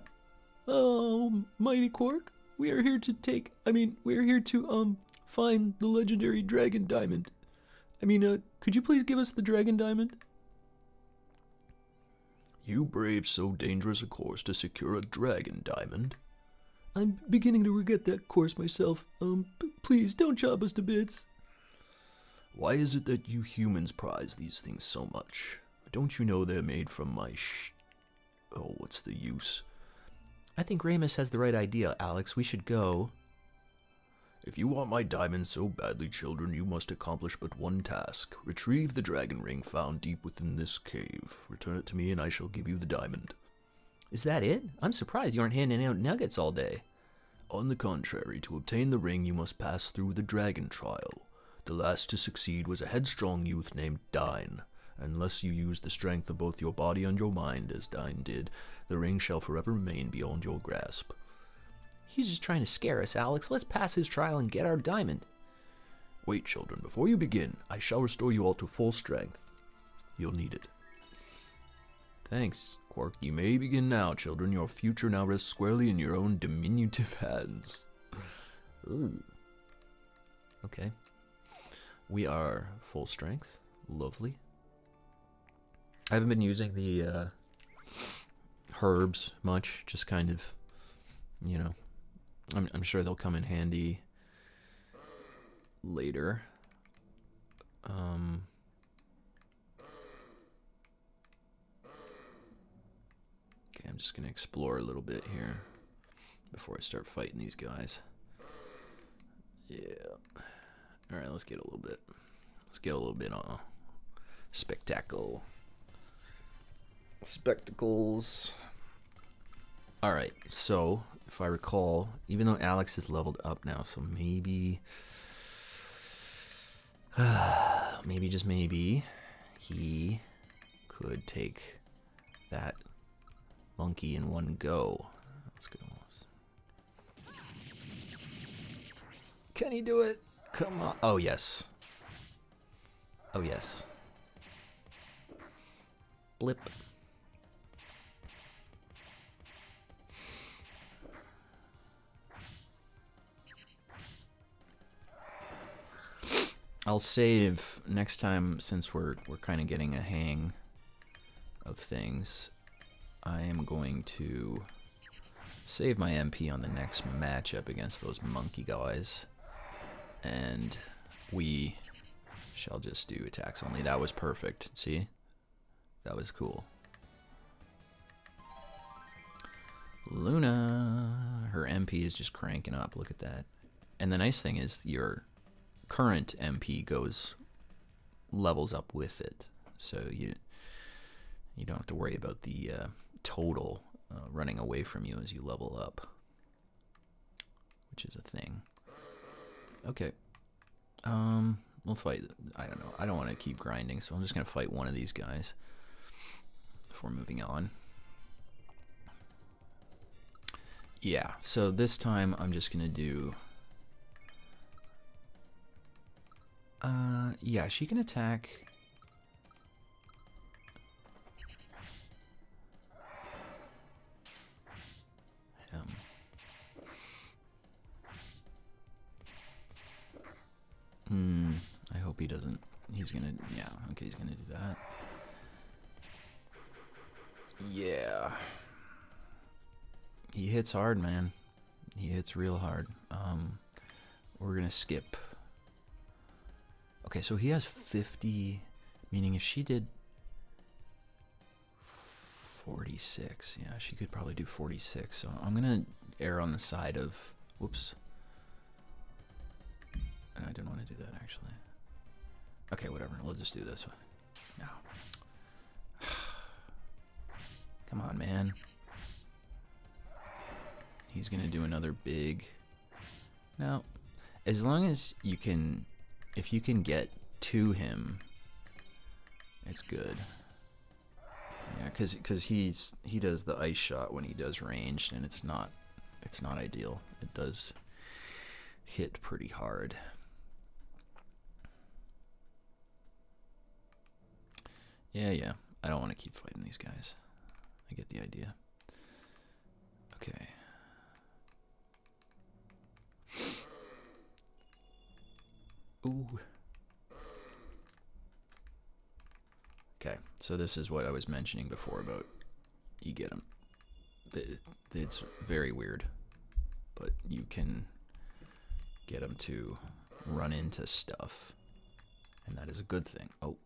Oh, mighty Quark, we are here to find the legendary dragon diamond. Could you please give us the dragon diamond? You braved so dangerous a course to secure a dragon diamond. I'm beginning to regret that course myself. Please don't chop us to bits. Why is it that you humans prize these things so much? Don't you know they're made from my Oh, what's the use? I think Ramus has the right idea, Alex. We should go. If you want my diamond so badly, children, you must accomplish but one task. Retrieve the dragon ring found deep within this cave. Return it to me and I shall give you the diamond. Is that it? I'm surprised you aren't handing out nuggets all day. On the contrary, to obtain the ring you must pass through the dragon trial. The last to succeed was a headstrong youth named Dine. Unless you use the strength of both your body and your mind, as Dine did, the ring shall forever remain beyond your grasp. He's just trying to scare us, Alex. Let's pass his trial and get our diamond. Wait, children, before you begin, I shall restore you all to full strength. You'll need it. Thanks, Quark. You may begin now, children. Your future now rests squarely in your own diminutive hands. Ooh. Okay. We are full strength. Lovely. I haven't been using the herbs much. Just kind of, I'm sure they'll come in handy later. Okay, I'm just gonna explore a little bit here before I start fighting these guys. Yeah. All right, let's get a little bit on spectacle. Spectacles. All right, so if I recall, even though Alex is leveled up now, so maybe, just maybe, he could take that monkey in one go. Let's go. Can he do it? Come on. Oh, yes. Oh, yes. Blip. I'll save next time, since we're kind of getting a hang of things. I am going to save my MP on the next matchup against those monkey guys, and we shall just do attacks only. That was perfect. See? That was cool. Luna, her MP is just cranking up. Look at that. And the nice thing is your current MP levels up with it, so you don't have to worry about the total running away from you as you level up, which is a thing. Okay, we'll fight. I don't know. I don't want to keep grinding, so I'm just gonna fight one of these guys before moving on. Yeah. So this time I'm just gonna do. Yeah, she can attack. I hope he doesn't. He's gonna. Yeah. Okay, he's gonna do that. Yeah. He hits hard, man. He hits real hard. We're gonna skip. Okay, so he has 50, meaning if she did 46, yeah, she could probably do 46. So I'm gonna err on the side of, whoops. And I didn't want to do that, actually. Okay, whatever. We'll just do this one. No. Come on, man. He's going to do another big... No. As long as you can... If you can get to him, it's good. Yeah, because he does the ice shot when he does ranged, and it's not ideal. It does hit pretty hard. Yeah. I don't want to keep fighting these guys. I get the idea. Okay. Ooh. Okay, so this is what I was mentioning before about you get them. It's very weird, but you can get them to run into stuff, and that is a good thing. Oh.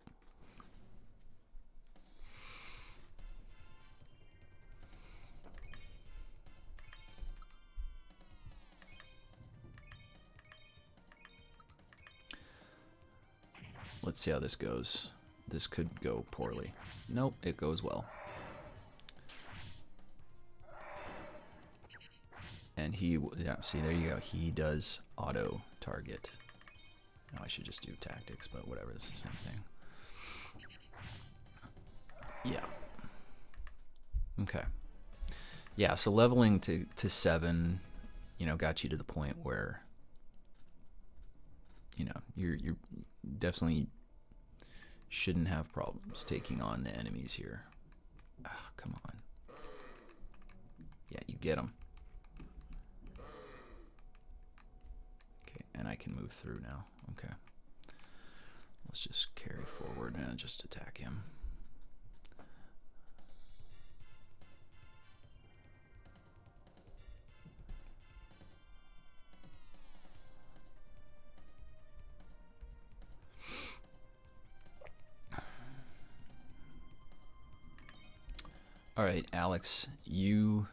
Let's see how this goes. This could go poorly. Nope, it goes well. And yeah, see, there you go. He does auto target. No, I should just do tactics, but whatever, this is the same thing. Yeah. Okay. Yeah, so leveling to 7, got you to the point where, you're definitely shouldn't have problems taking on the enemies here. Ah, come on. Yeah, you get them. Okay, and I can move through now. Okay. Let's just carry forward and just attack him. Alright, Alex, we'll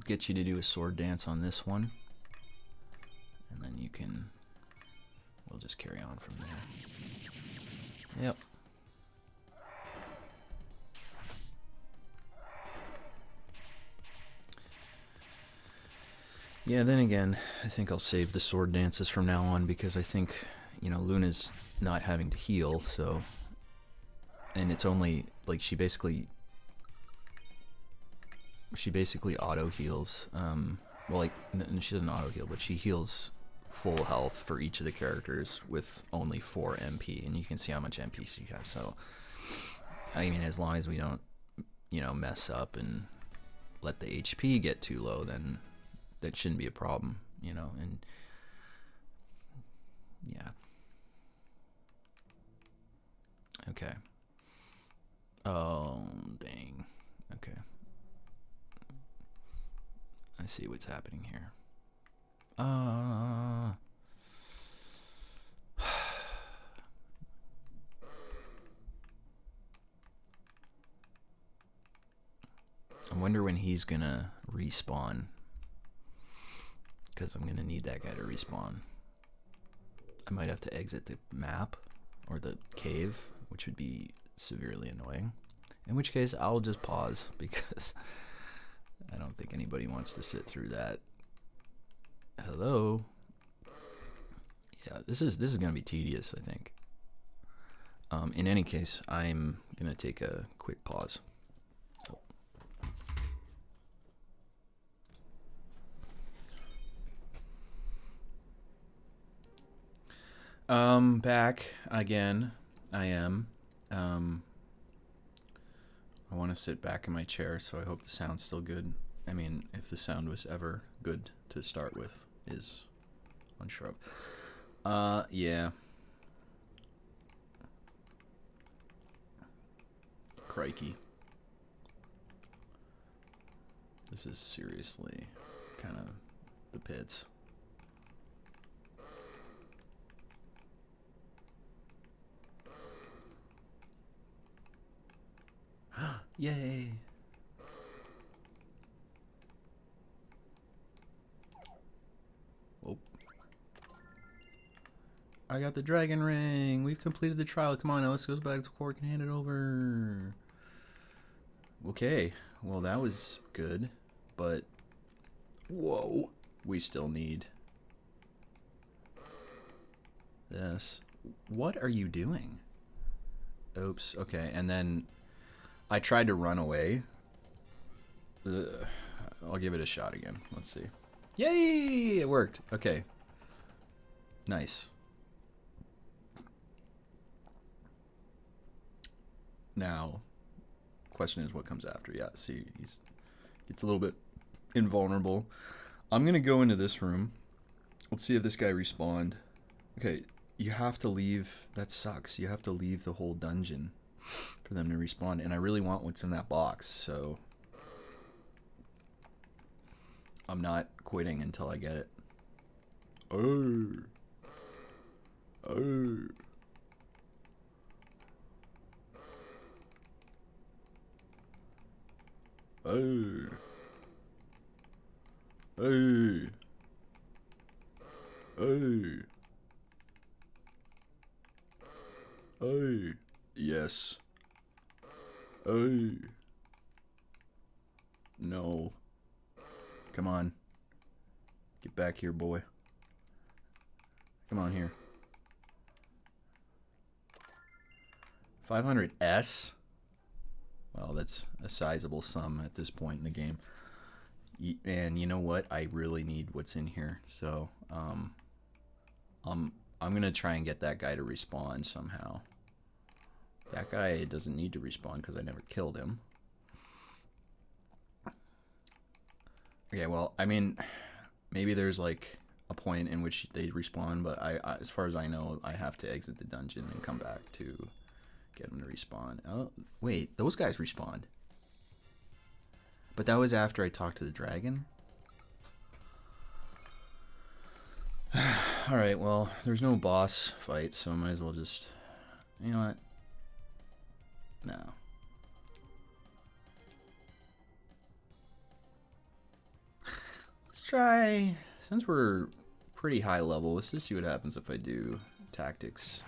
get you to do a sword dance on this one. And then we'll just carry on from there. Yep. Yeah, then again, I think I'll save the sword dances from now on because I think, Luna's not having to heal, so... And it's only, like, she basically auto heals. Well, like, she doesn't auto heal, but she heals full health for each of the characters with only 4 MP, and you can see how much MP she has. So, I mean, as long as we don't, mess up and let the HP get too low, then that shouldn't be a problem, and yeah. Okay. Oh, dang. Okay. I see what's happening here. I wonder when he's gonna respawn. Because I'm gonna need that guy to respawn. I might have to exit the map or the cave, which would be severely annoying. In which case, I'll just pause because I don't think anybody wants to sit through that. Hello. Yeah, this is gonna be tedious, I think. In any case, I'm gonna take a quick pause. Back again. I am. I want to sit back in my chair, so I hope the sound's still good. I mean, if the sound was ever good to start with, is unsure of. Yeah. Crikey. This is seriously kind of the pits. Yay! Whoa. I got the dragon ring. We've completed the trial. Come on, now let's go back to Quark and hand it over. Okay, well that was good, but whoa, we still need this. What are you doing? Oops, okay, and then I tried to run away. I'll give it a shot again. Let's see. Yay! It worked. Okay. Nice. Now, question is what comes after. Yeah, see, it's a little bit invulnerable. I'm gonna go into this room. Let's see if this guy respawned. Okay, you have to leave. That sucks. You have to leave the whole dungeon for them to respawn, and I really want what's in that box, so I'm not quitting until I get it. Oh. Oh. Oh. Oh. Oh. Oh. Yes. Oh. No. Come on. Get back here, boy. Come on here. 500S? Well, that's a sizable sum at this point in the game. And you know what? I really need what's in here. So, I'm gonna try and get that guy to respawn somehow. That guy doesn't need to respawn because I never killed him. Okay, well, I mean, maybe there's like a point in which they respawn, but I as far as I know, I have to exit the dungeon and come back to get them to respawn. Oh, wait, those guys respawned. But that was after I talked to the dragon? Alright, well, there's no boss fight, so I might as well just... You know what? No. Let's try... Since we're pretty high level, let's just see what happens if I do tactics.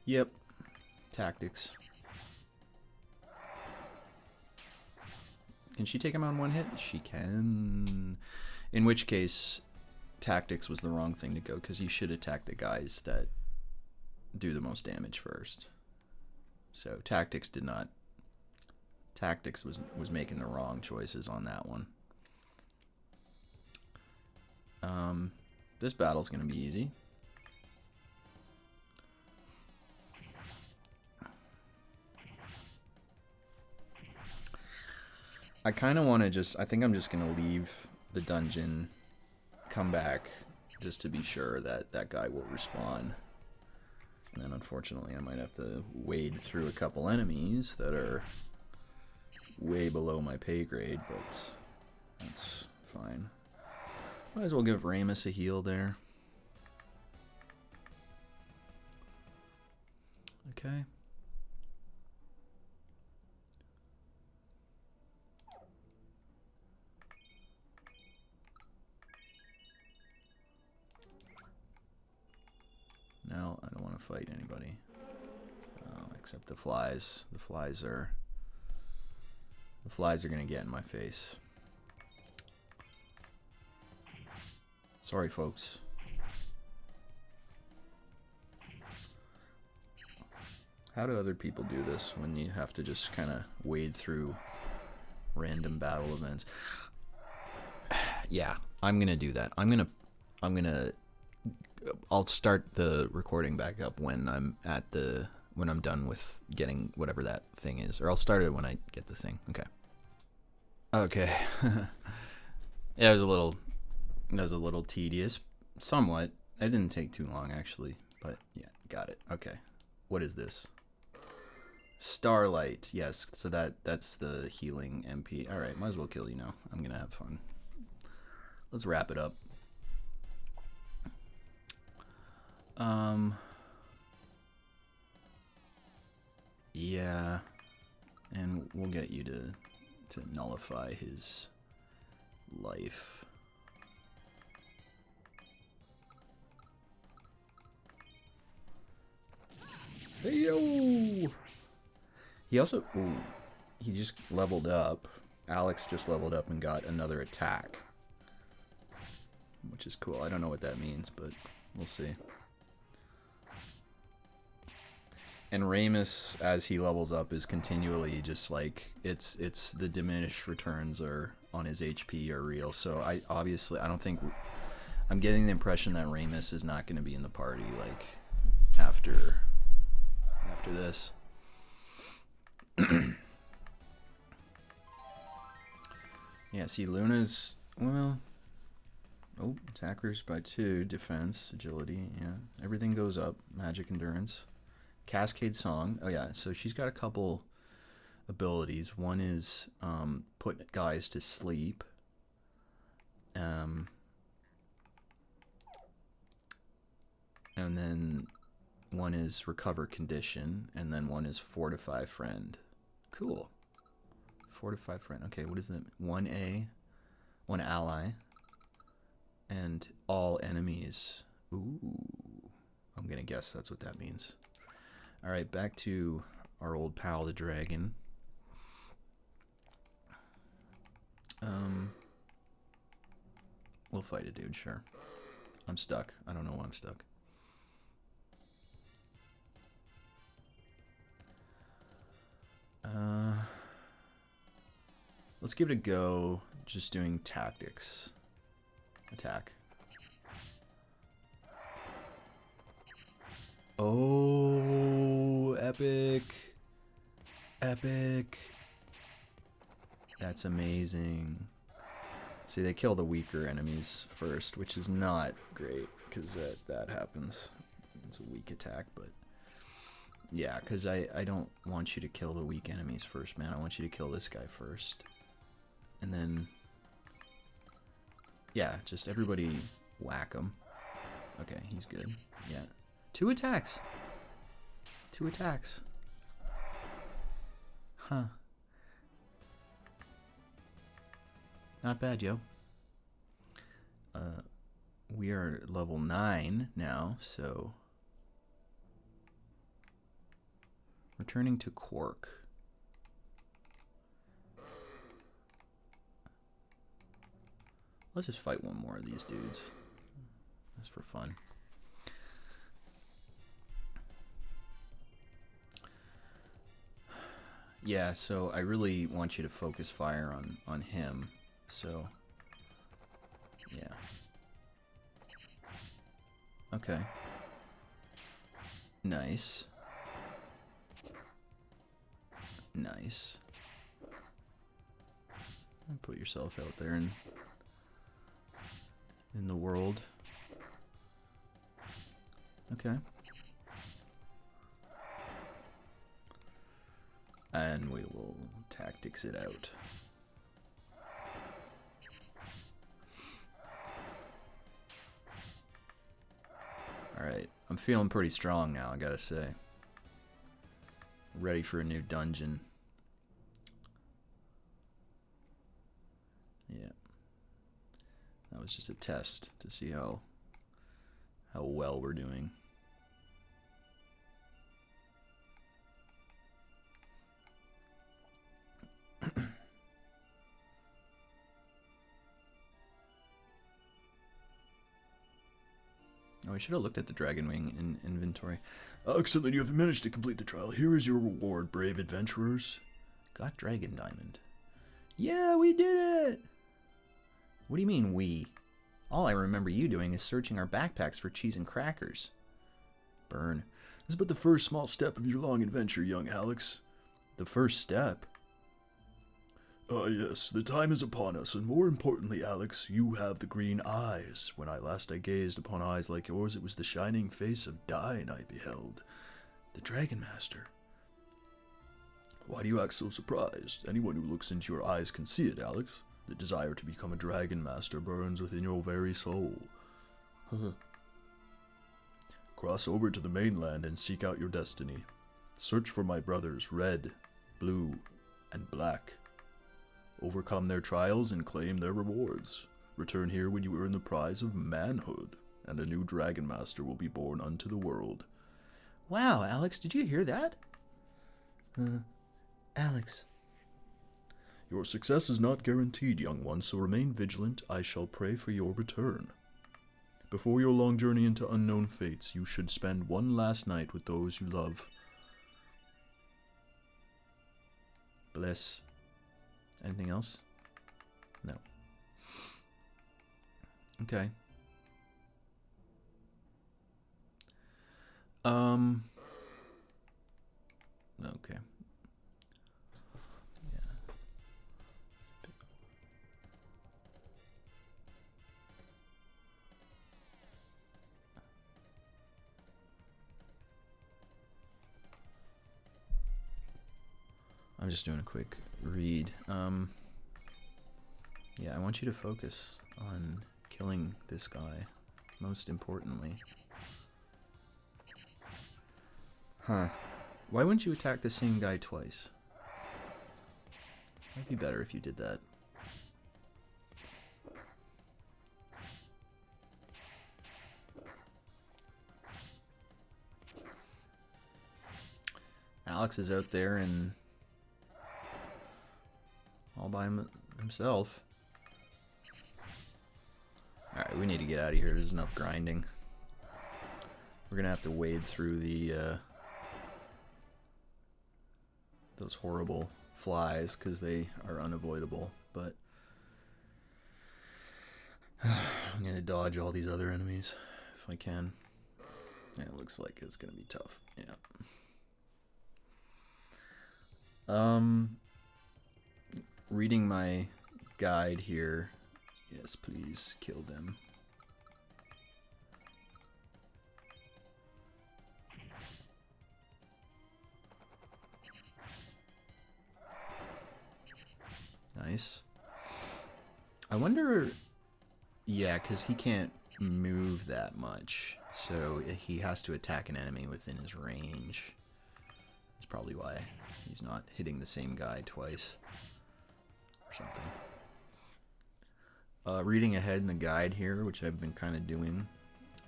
Yep, tactics. Can she take him on one hit? She can. In which case, tactics was the wrong thing to go, because you should attack the guys that do the most damage first. So tactics did not. Tactics was making the wrong choices on that one. This battle's gonna be easy. I kind of want to just, I think I'm just going to leave the dungeon, come back, just to be sure that that guy will respawn. And then unfortunately I might have to wade through a couple enemies that are way below my pay grade, but that's fine. Might as well give Ramus a heal there. Okay. Now I don't want to fight anybody, except the flies. The flies are gonna get in my face. Sorry, folks. How do other people do this when you have to just kind of wade through random battle events? Yeah, I'm gonna do that. I'll start the recording back up when I'm done with getting whatever that thing is, or I'll start it when I get the thing. Okay. Okay. Yeah, it was a little tedious, somewhat. It didn't take too long actually, but yeah, got it. Okay. What is this? Starlight. Yes, so that's the healing MP. All right, might as well kill you now. I'm gonna have fun. Let's wrap it up. Yeah, and we'll get you to nullify his life. Hey yo! He also, ooh, he just leveled up. Alex just leveled up and got another attack, which is cool. I don't know what that means, but we'll see. And Ramus, as he levels up, is continually just like it's the diminished returns are on his HP are real. So I don't think I'm getting the impression that Ramus is not going to be in the party like after this. Yeah, see, Luna's, well, oh, attackers by 2, defense, agility, yeah, everything goes up, magic endurance. Cascade Song, oh yeah, so she's got a couple abilities. One is put guys to sleep. And then one is recover condition, and then one is fortify friend. Cool. Fortify friend. Okay, what is that? 1A, 1 ally, and all enemies. Ooh, I'm gonna guess that's what that means. Alright, back to our old pal, the dragon. We'll fight a dude, sure. I'm stuck. I don't know why I'm stuck. Let's give it a go, just doing tactics. Attack. Oh, epic. Epic. That's amazing. See, they kill the weaker enemies first, which is not great, because that happens. It's a weak attack, but... Yeah, because I don't want you to kill the weak enemies first, man. I want you to kill this guy first. And then... Yeah, just everybody whack him. Okay, he's good. Yeah. 2 attacks. 2 attacks. Huh. Not bad, yo. We are level 9 now, so... Returning to Quark. Let's just fight one more of these dudes. That's for fun. Yeah, so I really want you to focus fire on him. So, yeah. Okay. Nice. Nice. And put yourself out there in the world. Okay. And we will tactics it out. Alright, I'm feeling pretty strong now, I gotta say. Ready for a new dungeon. Yeah. That was just a test to see how well we're doing. Oh, I should have looked at the Dragon Wing in inventory. Excellent, you have managed to complete the trial. Here is your reward, brave adventurers. Got Dragon Diamond. Yeah, we did it! What do you mean, we? All I remember you doing is searching our backpacks for cheese and crackers. Burn. This is but the first small step of your long adventure, young Alex. The first step? Yes, the time is upon us, and more importantly, Alex, you have the green eyes. When I gazed upon eyes like yours, it was the shining face of Dine I beheld, the Dragon Master. Why do you act so surprised? Anyone who looks into your eyes can see it, Alex. The desire to become a Dragon Master burns within your very soul. Cross over to the mainland and seek out your destiny. Search for my brothers Red, Blue, and Black. Overcome their trials and claim their rewards. Return here when you earn the prize of manhood, and a new Dragon Master will be born unto the world. Wow, Alex, did you hear that? Alex. Your success is not guaranteed, young one, so remain vigilant. I shall pray for your return. Before your long journey into unknown fates, you should spend one last night with those you love. Bliss. Anything else? No. Okay. Okay. Yeah. I'm just doing a quick read. Yeah, I want you to focus on killing this guy, most importantly. Huh. Why wouldn't you attack the same guy twice? It'd be better if you did that. Alex is out there and all by himself. Alright, we need to get out of here. There's enough grinding. We're gonna have to wade through the those horrible flies because they are unavoidable, but I'm gonna dodge all these other enemies if I can. Yeah, it looks like it's gonna be tough. Yeah. Reading my guide here. Yes, please kill them. Nice. I wonder... Yeah, because he can't move that much. So he has to attack an enemy within his range. That's probably why he's not hitting the same guy twice. Or something. Reading ahead in the guide here, which I've been kind of doing,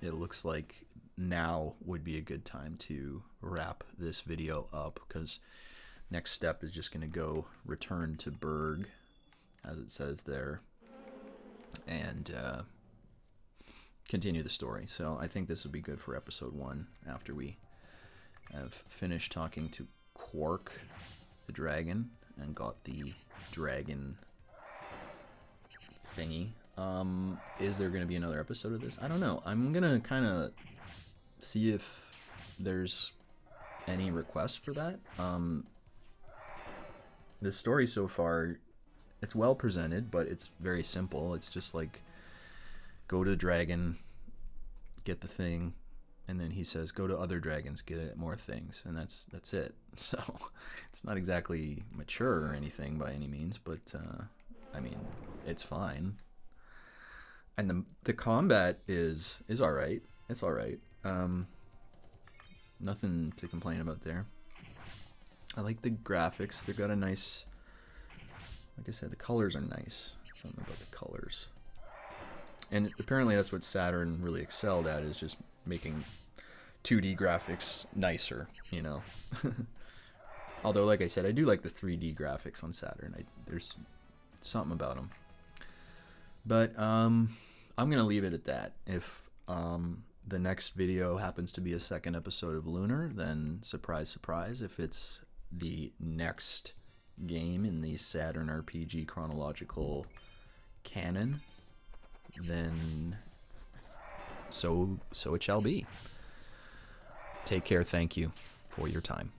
it looks like now would be a good time to wrap this video up, because next step is just going to go return to Berg, as it says there, and continue the story. So I think this will be good for episode 1 after we have finished talking to Quark the dragon and got the dragon thingy. Is there going to be another episode of this? I don't know. I'm going to kind of see if there's any requests for that. The story so far, it's well presented, but it's very simple. It's just like, go to the dragon, get the thing, and then he says, go to other dragons, get more things, and that's it. So it's not exactly mature or anything by any means, but I mean, it's fine. And the combat is all right. It's all right. Nothing to complain about there. I like the graphics. They've got a nice, like I said, the colors are nice. Something about the colors. And apparently that's what Saturn really excelled at, is just making 2D graphics nicer, you know. Although, like I said, I do like the 3D graphics on Saturn. There's something about them. But I'm going to leave it at that. If the next video happens to be a second episode of Lunar, then surprise, surprise. If it's the next game in the Saturn RPG chronological canon, then so it shall be. Take care. Thank you for your time.